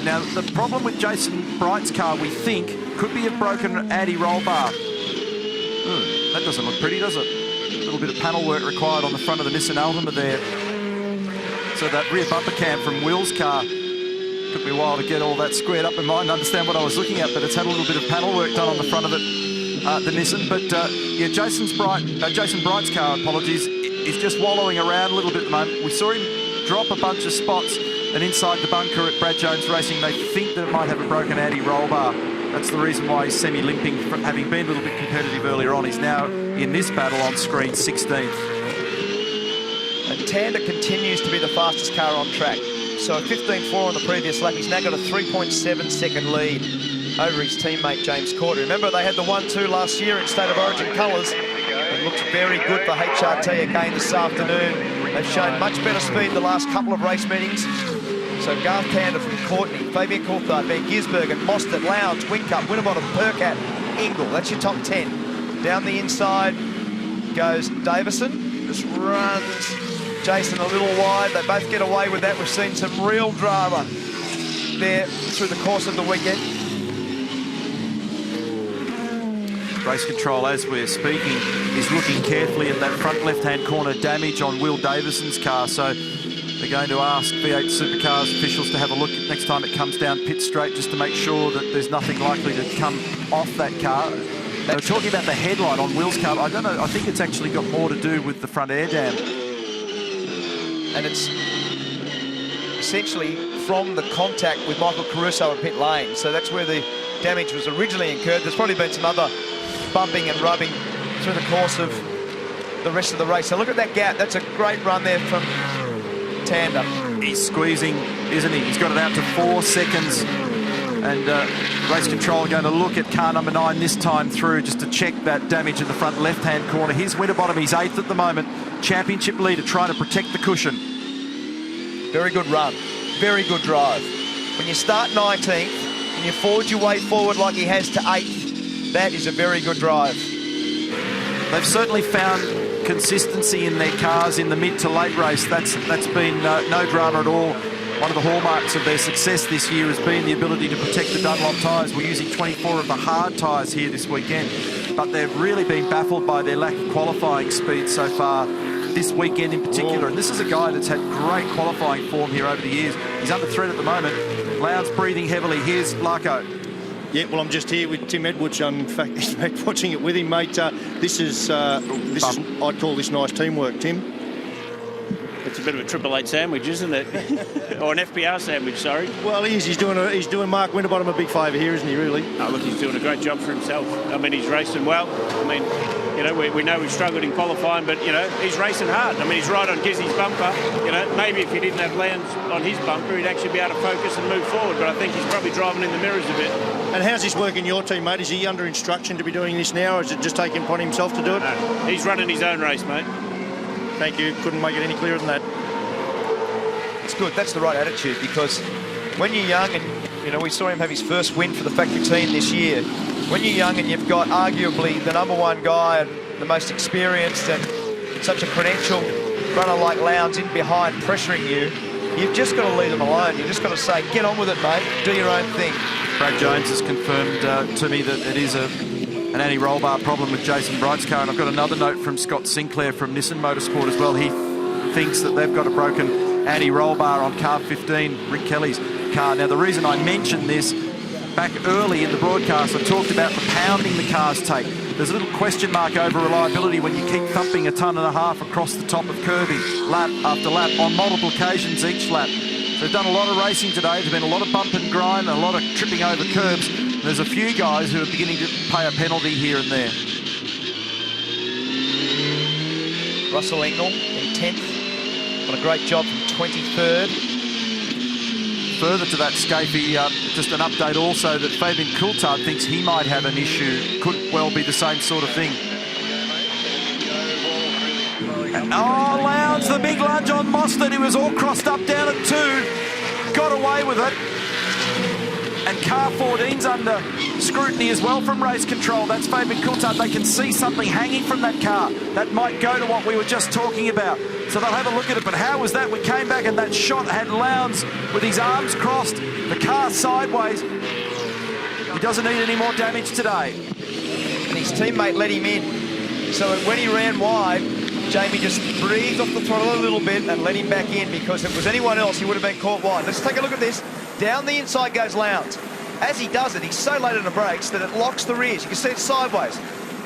Now, the problem with Jason Bright's car, we think, could be a broken Addy roll bar. That doesn't look pretty, does it? A little bit of panel work required on the front of the Nissan Altima there. So that rear bumper cam from Will's car took me a while to get all that squared up in mind and understand what I was looking at, but it's had a little bit of panel work done on the front of it, the Nissan. But yeah, Jason Bright's car, apologies, is just wallowing around a little bit at the moment. We saw him drop a bunch of spots. And inside the bunker at Brad Jones Racing, they think that it might have a broken Addy roll bar. That's the reason why he's semi-limping, from having been a little bit competitive earlier on. He's now in this battle on screen 16th. And Tander continues to be the fastest car on track. So a 15.4 on the previous lap. He's now got a 3.7 second lead over his teammate James Courtney. Remember, they had the 1-2 last year in State of Origin colours. It looks very good for HRT again this afternoon. They've shown much better speed the last couple of race meetings. So Garth Tander from Courtney, Fabian Coulthard, Van Gisbergen, Mostert, Lowndes, Whincup, Winterbottom, Percat, Ingle. That's your top 10. Down the inside goes Davison. Just runs Jason a little wide. They both get away with that. We've seen some real drama there through the course of the weekend. Race control, as we're speaking, is looking carefully at that front left-hand corner damage on Will Davison's car. So they're going to ask V8 Supercars officials to have a look next time it comes down pit straight, just to make sure that there's nothing likely to come off that car. They were talking about the headlight on Will's car. I don't know. I think it's actually got more to do with the front air dam. And it's essentially from the contact with Michael Caruso in pit lane. So that's where the damage was originally incurred. There's probably been some other bumping and rubbing through the course of the rest of the race. So look at that gap. That's a great run there from Tander. He's squeezing, isn't he? He's got it out to 4 seconds. And race control are going to look at car number 9 this time through just to check that damage in the front left-hand corner. Here's Winterbottom. He's 8th at the moment. Championship leader trying to protect the cushion. Very good run. Very good drive. When you start 19th and you forge your way forward like he has to 8th, that is a very good drive. They've certainly found consistency in their cars in the mid to late race. That's been no drama at all. One of the hallmarks of their success this year has been the ability to protect the Dunlop tyres. We're using 24 of the hard tyres here this weekend, but they've really been baffled by their lack of qualifying speed so far this weekend in particular. And this is a guy that's had great qualifying form here over the years. He's under threat at the moment. Lowndes breathing heavily. Here's Larko. Yeah, well, I'm just here with Tim Edwards. In fact, watching it with him, mate. I'd call this nice teamwork, Tim. It's a bit of a 888 sandwich, isn't it? Or an FPR sandwich, sorry. Well, he is. He's doing Mark Winterbottom a big favour here, isn't he, really? Oh, look, he's doing a great job for himself. I mean, he's racing well. I mean, you know, we know we've struggled in qualifying, but, you know, he's racing hard. I mean, he's right on Gizzy's bumper. You know, maybe if he didn't have Lowndes on his bumper, he'd actually be able to focus and move forward, but I think he's probably driving in the mirrors a bit. And how's this working your team, mate? Is he under instruction to be doing this now, or is it just taking upon himself to do it? No, he's running his own race, mate. Thank you. Couldn't make it any clearer than that. It's good. That's the right attitude, because when you're young, and you know, we saw him have his first win for the factory team this year. When you're young and you've got arguably the #1 guy and the most experienced and such a credential runner like Lowndes in behind pressuring you, you've just got to leave them alone. You've just got to say, get on with it, mate. Do your own thing. Brad Jones has confirmed to me that it is an anti-roll bar problem with Jason Bright's car, and I've got another note from Scott Sinclair from Nissan Motorsport as well. He thinks that they've got a broken anti-roll bar on car 15, Rick Kelly's car. Now, the reason I mentioned this back early in the broadcast, I talked about the pounding the cars take. There's a little question mark over reliability when you keep thumping 1.5 tons across the top of Kirby, lap after lap, on multiple occasions each lap. They've done a lot of racing today. There's been a lot of bump and grind and a lot of tripping over curbs. There's a few guys who are beginning to pay a penalty here and there. Russell Engel in 10th. What a great job from 23rd. Further to that, Scapey, just an update also that Fabian Coulthard thinks he might have an issue. Could well be the same sort of thing. And, oh, Lowndes, the big lunge on Mostert. He was all crossed up down at 2. Got away with it. And car 14's under scrutiny as well from race control. That's Fabian Coulthard. They can see something hanging from that car. That might go to what we were just talking about. So they'll have a look at it. But how was that? We came back and that shot had Lowndes with his arms crossed, the car sideways. He doesn't need any more damage today. And his teammate let him in. So when he ran wide, Jamie just breathed off the throttle a little bit and let him back in, because if it was anyone else, he would have been caught wide. Let's take a look at this. Down the inside goes Lowndes. As he does it, he's so late on the brakes that it locks the rears. You can see it sideways.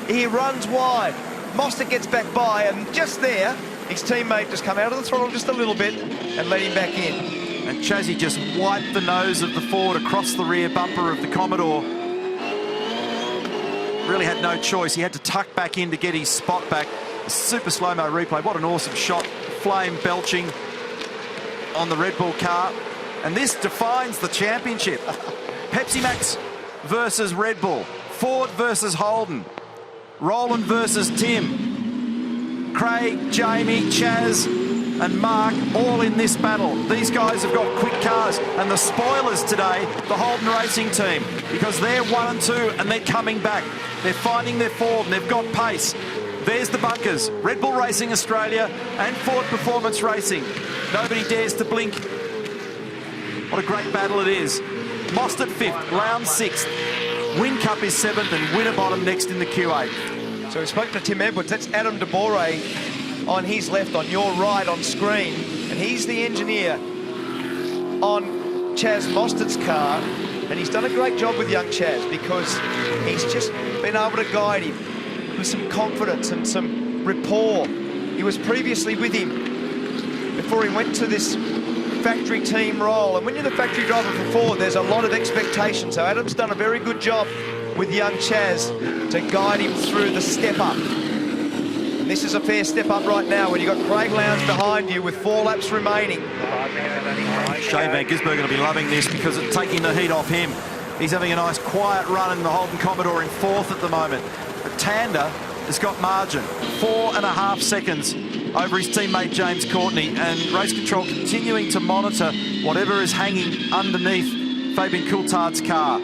He runs wide. Mostert gets back by, and just there, his teammate just come out of the throttle just a little bit and let him back in. And Chazzy just wiped the nose of the Ford across the rear bumper of the Commodore. Really had no choice. He had to tuck back in to get his spot back. A super slow-mo replay. What an awesome shot. Flame belching on the Red Bull car. And this defines the championship. Pepsi Max versus Red Bull. Ford versus Holden. Roland versus Tim. Craig, Jamie, Chaz and Mark all in this battle. These guys have got quick cars, and the spoilers today, the Holden Racing team, because they're 1 and 2 and they're coming back. They're finding their form. They've got pace. There's the bunkers. Red Bull Racing Australia and Ford Performance Racing. Nobody dares to blink. What a great battle it is. Mostert 5th, Lowndes 6th. Whincup is 7th and Winterbottom next in the Q8. So we spoke to Tim Edwards. That's Adam De Bore on his left, on your right on screen. And he's the engineer on Chaz Mostert's car. And he's done a great job with young Chaz, because he's just been able to guide him with some confidence and some rapport. He was previously with him before he went to this factory team role, and when you're the factory driver for Ford, there's a lot of expectation. So Adam's done a very good job with young Chaz to guide him through the step up. And this is a fair step up right now when you've got Craig Lowndes behind you with 4 laps remaining. Shane Van Gisbergen will be loving this, because it's taking the heat off him. He's having a nice quiet run in the Holden Commodore in 4th at the moment. But Tander has got margin, 4.5 seconds over his teammate James Courtney, and race control continuing to monitor whatever is hanging underneath Fabian Coulthard's car.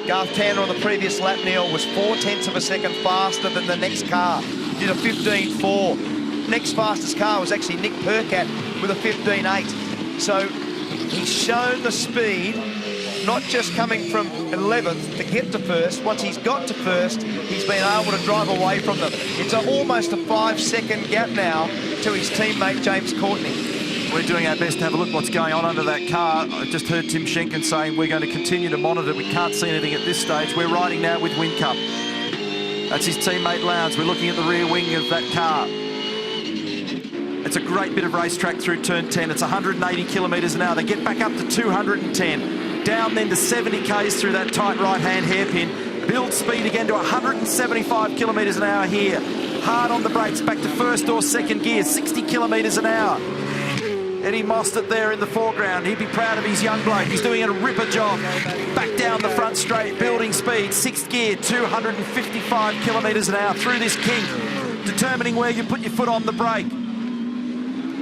Garth Tander on the previous lap, Neil, was 0.4 of a second faster than the next car. He did a 15.4. Next fastest car was actually Nick Percat with a 15.8. So he's shown the speed, not just coming from 11th to get to 1st. Once he's got to 1st, he's been able to drive away from them. It's almost a 5-second gap now to his teammate James Courtney. We're doing our best to have a look what's going on under that car. I just heard Tim Schenken saying we're going to continue to monitor. We can't see anything at this stage. We're riding now with Whincup. That's his teammate Lowndes. We're looking at the rear wing of that car. It's a great bit of racetrack through turn 10. It's 180 kilometres an hour. They get back up to 210. Down then to 70 k's through that tight right-hand hairpin. Build speed again to 175 kilometres an hour here. Hard on the brakes, back to first or second gear, 60 kilometres an hour. Eddie Mostert there in the foreground. He'd be proud of his young bloke. He's doing a ripper job. Back down the front straight, building speed, sixth gear, 255 kilometres an hour through this kink, determining where you put your foot on the brake.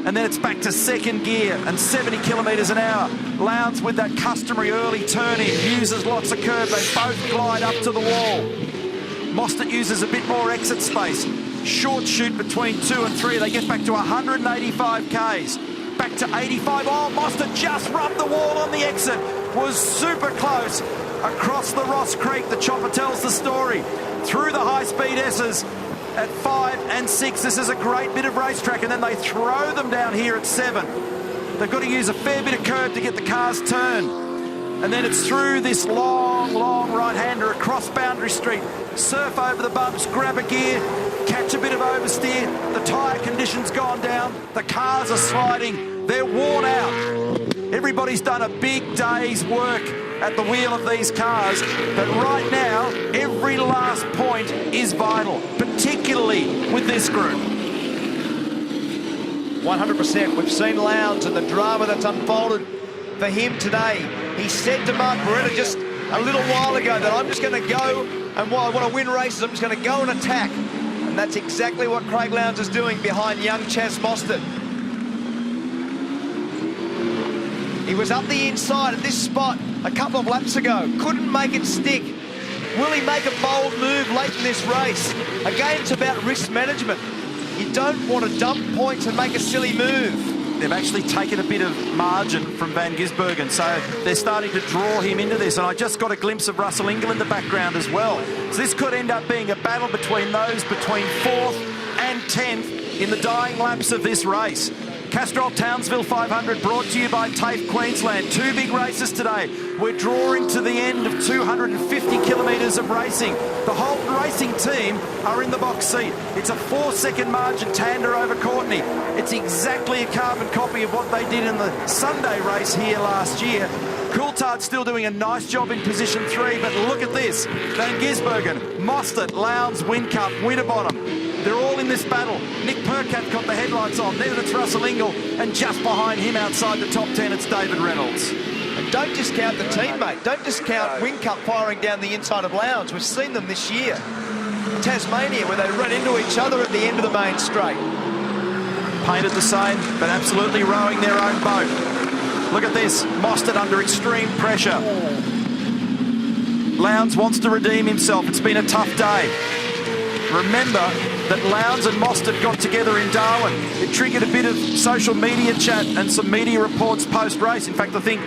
And then it's back to second gear and 70 kilometres an hour. Lowndes with that customary early turn in, uses lots of curve. They both glide up to the wall. Mostert uses a bit more exit space. Short shoot between 2 and 3. They get back to 185 k's. Back to 85. Oh, Mostert just rubbed the wall on the exit. Was super close. Across the Ross Creek, the chopper tells the story. Through the high-speed S's at 5 and 6. This is a great bit of racetrack, and then they throw them down here at 7. They've got to use a fair bit of curve to get the cars turned. And then it's through this long, long right-hander across Boundary Street. Surf over the bumps, grab a gear, catch a bit of oversteer. The tyre condition's gone down. The cars are sliding. They're worn out. Everybody's done a big day's work at the wheel of these cars, but right now, every last point is vital, particularly with this group. 100%. We've seen Lowndes and the drama that's unfolded for him today. He said to Mark Beretta just a little while ago that I'm just going to go, and while I want to win races, I'm just going to go and attack. And that's exactly what Craig Lowndes is doing behind young Chaz Mostert. He was up the inside at this spot a couple of laps ago. Couldn't make it stick. Will he make a bold move late in this race? Again, it's about risk management. You don't want to dump points and make a silly move. They've actually taken a bit of margin from Van Gisbergen, so they're starting to draw him into this. And I just got a glimpse of Russell Ingall in the background as well. So this could end up being a battle between those between 4th and 10th in the dying laps of this race. Castrol Townsville 500 brought to you by TAFE Queensland. 2 big races today. We're drawing to the end of 250 kilometres of racing. The whole racing team are in the box seat. It's a 4-second margin, Tander over Courtney. It's exactly a carbon copy of what they did in the Sunday race here last year. Coulthard's still doing a nice job in position 3, but look at this. Van Gisbergen, Mostert, Lowndes, Whincup, Winterbottom. They're all in this battle. Nick Percat got the headlights on. Then it's Russell Ingall, and just behind him outside the top 10, it's David Reynolds. And don't discount the teammate. Don't discount Whincup firing down the inside of Lowndes. We've seen them this year. Tasmania, where they run into each other at the end of the main straight. Painted the same, but absolutely rowing their own boat. Look at this. Mostert under extreme pressure. Lowndes wants to redeem himself. It's been a tough day. Remember that Lowndes and Mostert got together in Darwin. It triggered a bit of social media chat and some media reports post-race. In fact, I think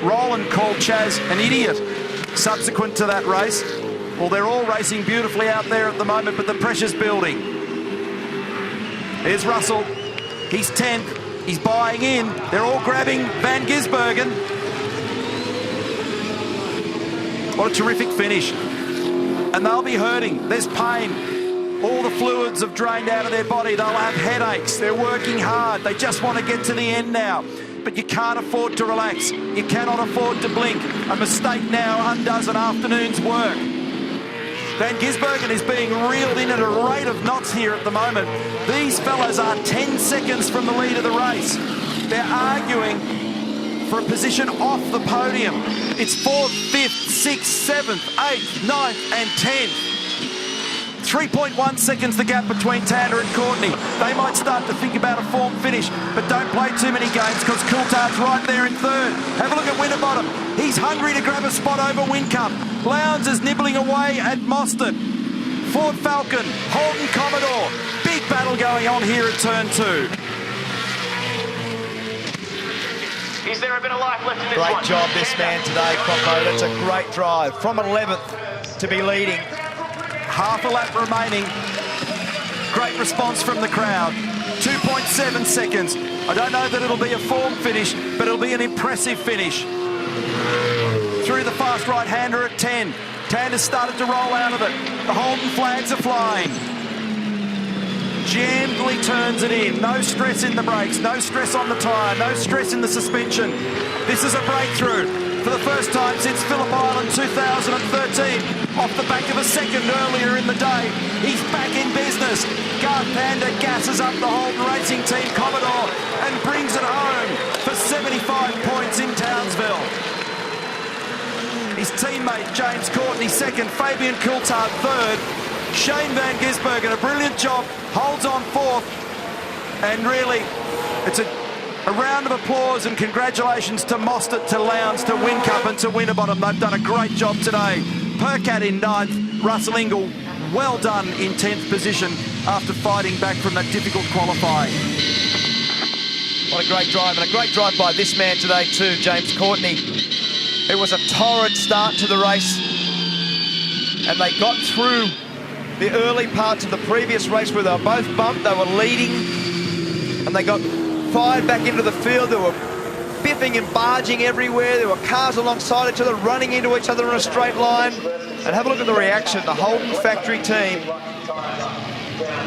Roland called Chaz an idiot subsequent to that race. Well, they're all racing beautifully out there at the moment, but the pressure's building. Here's Russell. He's 10th. He's buying in. They're all grabbing Van Gisbergen. What a terrific finish. And they'll be hurting. There's pain. All the fluids have drained out of their body. They'll have headaches. They're working hard. They just want to get to the end now. But you can't afford to relax. You cannot afford to blink. A mistake now undoes an afternoon's work. Van Gisbergen is being reeled in at a rate of knots here at the moment. These fellas are 10 seconds from the lead of the race. They're arguing for a position off the podium. It's 4th, 5th, 6th, 7th, 8th, 9th and 10th. 3.1 seconds the gap between Tander and Courtney. They might start to think about a form finish, but don't play too many games because Coulthard's right there in 3rd. Have a look at Winterbottom. He's hungry to grab a spot over Whincup. Lowndes is nibbling away at Mostert. Ford Falcon, Holden Commodore. Big battle going on here at turn 2. Is there a bit of life left in this one? Great job this man today, Croppo. That's a great drive. From 11th to be leading. Half a lap remaining. Great response from the crowd. 2.7 seconds. I don't know that it'll be a form finish, but it'll be an impressive finish. Through the fast right-hander at 10. Tander's started to roll out of it. The Holden flags are flying. gently turns it in. No stress in the brakes, no stress on the tyre, no stress in the suspension. This is a breakthrough for the first time since Phillip Island 2013. Off the back of a second earlier in the day, he's back in business. Garth Tander gasses up the Holden Racing Team Commodore and brings it home for 75 points in Townsville. His teammate James Courtney second, Fabian Coulthard third, Shane Van Gisbergen a brilliant job, holds on fourth, and really it's a round of applause and congratulations to Mostert, to Lowndes, to Whincup and to Winterbottom. They've done a great job today. Percat in ninth, Russell Ingall well done in 10th position after fighting back from that difficult qualifying. What a great drive, and a great drive by this man today too, James Courtney. It was a torrid start to the race, and they got through the early parts of the previous race where they were both bumped, they were leading, and they got fired back into the field. They were biffing and barging everywhere. There were cars alongside each other, running into each other in a straight line. And have a look at the reaction. The Holden factory team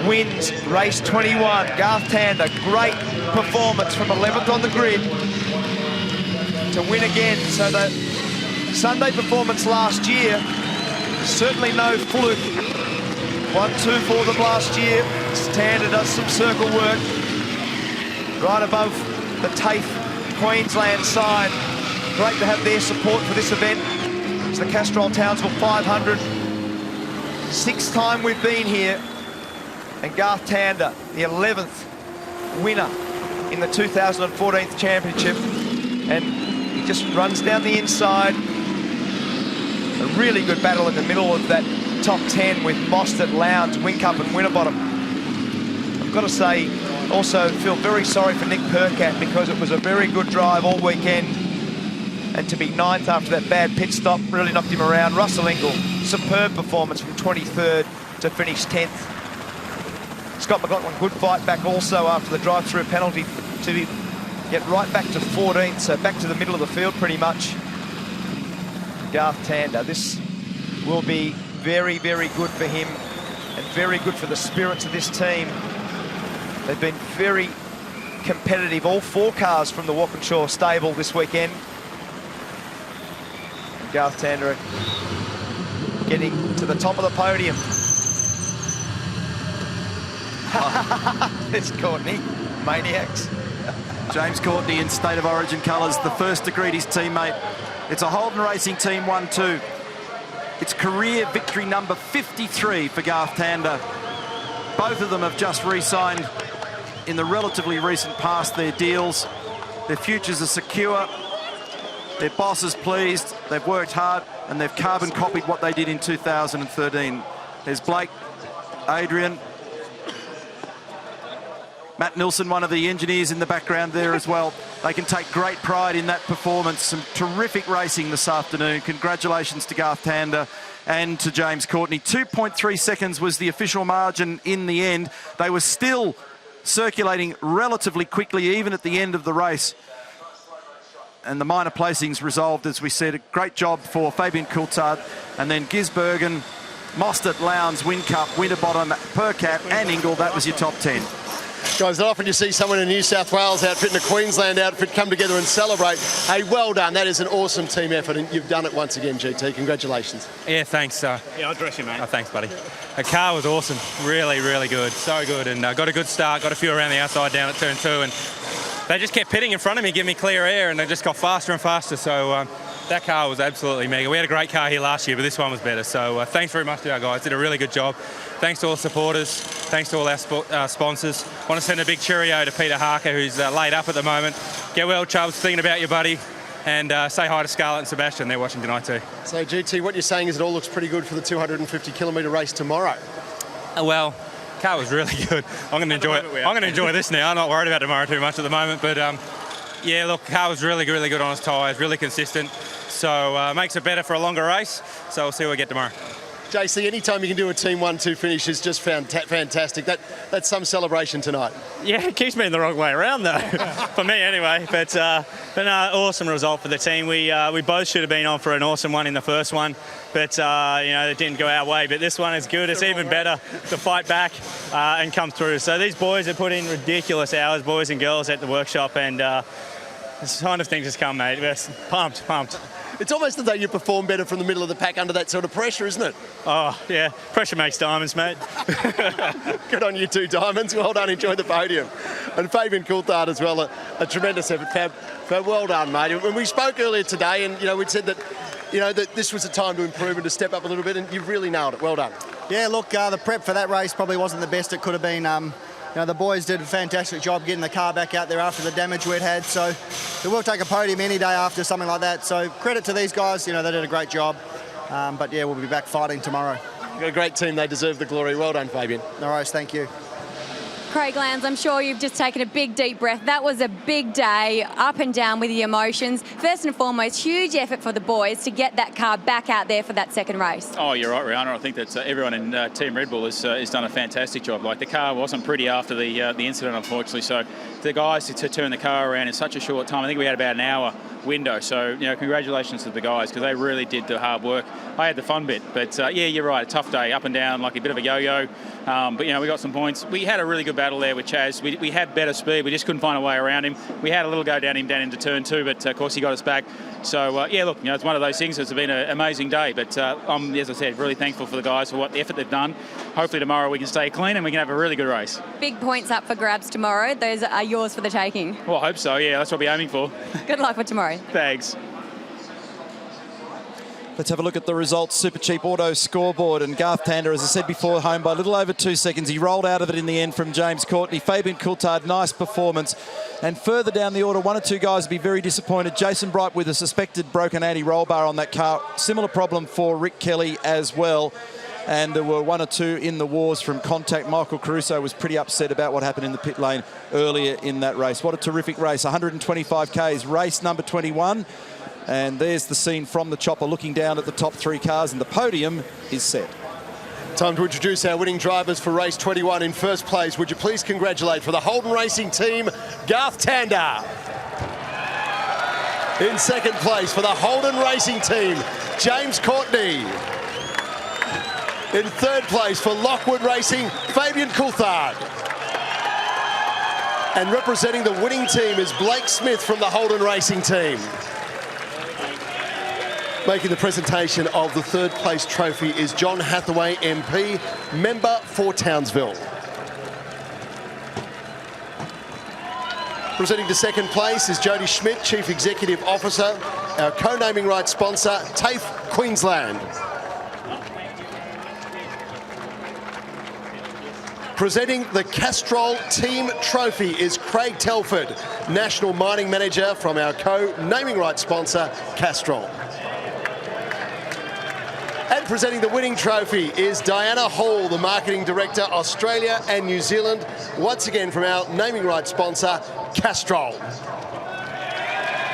wins race 21. Garth Tander, great performance from 11th on the grid to win again. So the Sunday performance last year, certainly no fluke. 1-2 for them last year. Tander does some circle work right above the TAFE Queensland side. Great to have their support for this event. It's the Castrol Townsville 500. Sixth time we've been here. And Garth Tander, the 11th winner in the 2014 championship. And he just runs down the inside. A really good battle in the middle of that top 10 with Mostert, Lowndes, Whincup and Winterbottom. I've got to say, also feel very sorry for Nick Percat because it was a very good drive all weekend. And to be ninth after that bad pit stop really knocked him around. Russell Ingall, superb performance from 23rd to finish 10th. Scott McLaughlin, good fight back also after the drive-through penalty to get right back to 14th, so back to the middle of the field pretty much. Garth Tander, this will be very, very good for him and very good for the spirits of this team. They've been very competitive, all four cars from the Walkinshaw stable this weekend. And Garth Tander getting to the top of the podium. It's Courtney, maniacs. James Courtney in State of Origin colours, the first to greet his teammate. It's a Holden Racing Team 1-2. It's career victory number 53 for Garth Tander. Both of them have just re-signed in the relatively recent past their deals. Their futures are secure. Their boss is pleased. They've worked hard and they've carbon copied what they did in 2013. There's Blake, Adrian, Matt Nilsson, one of the engineers in the background there as well. They can take great pride in that performance. Some terrific racing this afternoon. Congratulations to Garth Tander and to James Courtney. 2.3 seconds was the official margin in the end. They were still circulating relatively quickly, even at the end of the race. And the minor placings resolved, as we said. A great job for Fabian Coulthard. And then Gisbergen, Mostert, Lowndes, Whincup, Winterbottom, Percat and Ingall. That was your top 10. Guys, not often you see someone in a New South Wales outfit and a Queensland outfit come together and celebrate. Hey, well done. That is an awesome team effort, and you've done it once again, GT. Congratulations. Yeah, thanks. Yeah, I'll dress you, mate. Oh, thanks, buddy. The car was awesome. Really, really good. So good. And got a good start. Got a few around the outside down at turn 2. And they just kept pitting in front of me, giving me clear air, and they just got faster and faster. So that car was absolutely mega. We had a great car here last year, but this one was better. So thanks very much to our guys. Did a really good job. Thanks to all the supporters. Thanks to all our sponsors. Want to send a big cheerio to Peter Harker, who's laid up at the moment. Get well, Chubbs. Thinking about your buddy. And say hi to Scarlett and Sebastian. They're watching tonight too. So, GT, what you're saying is it all looks pretty good for the 250-kilometre race tomorrow. Well, car was really good. I'm going to enjoy it. I'm going to enjoy this now. I'm not worried about tomorrow too much at the moment. But yeah, look, car was really, really good on its tyres. Really consistent. So makes it better for a longer race. So we'll see what we get tomorrow. JC, anytime you can do a Team 1-2 finish is just fantastic. That's some celebration tonight. Yeah, it keeps me in the wrong way around though, for me anyway. But no, awesome result for the team. We both should have been on for an awesome one in the first one, but you know, it didn't go our way. But this one is good. It's even better to fight back. and come through. So these boys have put in ridiculous hours, boys and girls, at the workshop, and this kind of thing has come, mate. We're pumped. It's almost as though you perform better from the middle of the pack under that sort of pressure, isn't it? Oh, yeah. Pressure makes diamonds, mate. Good on you two, Diamonds. Well done. Enjoy the podium. And Fabian Coulthard as well. A tremendous effort, Fab. Well done, mate. When we spoke earlier today, and, we'd said that, that this was a time to improve and to step up a little bit, and you've really nailed it. Well done. Yeah, look, the prep for that race probably wasn't the best it could have been. The boys did a fantastic job getting the car back out there after the damage we'd had. So we will take a podium any day after something like that. So credit to these guys. They did a great job. But yeah, we'll be back fighting tomorrow. You've got a great team. They deserve the glory. Well done, Fabian. No worries. Thank you. Craig Lowndes, I'm sure you've just taken a big, deep breath. That was a big day, up and down with the emotions. First and foremost, huge effort for the boys to get that car back out there for that second race. Oh, you're right, Rihanna. I think that everyone in Team Red Bull has done a fantastic job. Like, the car wasn't pretty after the incident, unfortunately. So the guys to turn the car around in such a short time, I think we had about an hour window. So, congratulations to the guys, because they really did the hard work. I had the fun bit, but yeah, you're right. A tough day, up and down, like a bit of a yo-yo. But, we got some points. We had a really good battle there with Chaz. We had better speed. We just couldn't find a way around him. We had a little go down into turn 2, but of course he got us back. So, yeah, look, it's one of those things. It's been an amazing day. But I'm, as I said, really thankful for the guys for what effort they've done. Hopefully tomorrow we can stay clean and we can have a really good race. Big points up for grabs tomorrow. Those are yours for the taking. Well, I hope so. Yeah, that's what we're aiming for. Good luck for tomorrow. Thanks. Let's have a look at the results. Super Cheap Auto scoreboard. And Garth Tander, as I said before, home by a little over 2 seconds. He rolled out of it in the end from James Courtney. Fabian Coulthard, nice performance. And further down the order, 1 or 2 guys would be very disappointed. Jason Bright with a suspected broken anti-roll bar on that car. Similar problem for Rick Kelly as well. And there were 1 or 2 in the wars from contact. Michael Caruso was pretty upset about what happened in the pit lane earlier in that race. What a terrific race. 125 Ks, race number 21. And there's the scene from the chopper looking down at the top 3 cars, and the podium is set. Time to introduce our winning drivers for race 21. In first place, would you please congratulate for the Holden Racing team, Garth Tander. In second place for the Holden Racing team, James Courtney. In third place for Lockwood Racing, Fabian Coulthard. And representing the winning team is Blake Smith from the Holden Racing team. Making the presentation of the third place trophy is John Hathaway MP, member for Townsville. Presenting to second place is Jody Schmidt, Chief Executive Officer, our co-naming rights sponsor, TAFE Queensland. Presenting the Castrol Team Trophy is Craig Telford, National Mining Manager from our co-naming rights sponsor, Castrol. And presenting the winning trophy is Diana Hall, the Marketing Director, Australia and New Zealand, once again from our naming rights sponsor, Castrol.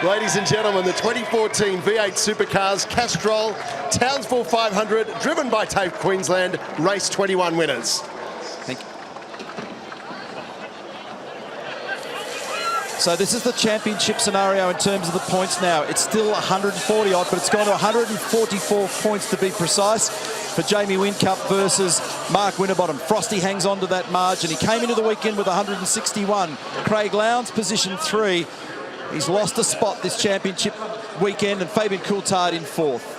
Ladies and gentlemen, the 2014 V8 Supercars Castrol Townsville 500, driven by TAFE Queensland, race 21 winners. Thank you. So this is the championship scenario in terms of the points now. It's still 140 odd, but it's gone to 144 points to be precise for Jamie Whincup versus Mark Winterbottom. Frosty hangs on to that margin. He came into the weekend with 161. Craig Lowndes, position 3. He's lost a spot this championship weekend, and Fabian Coulthard in 4th.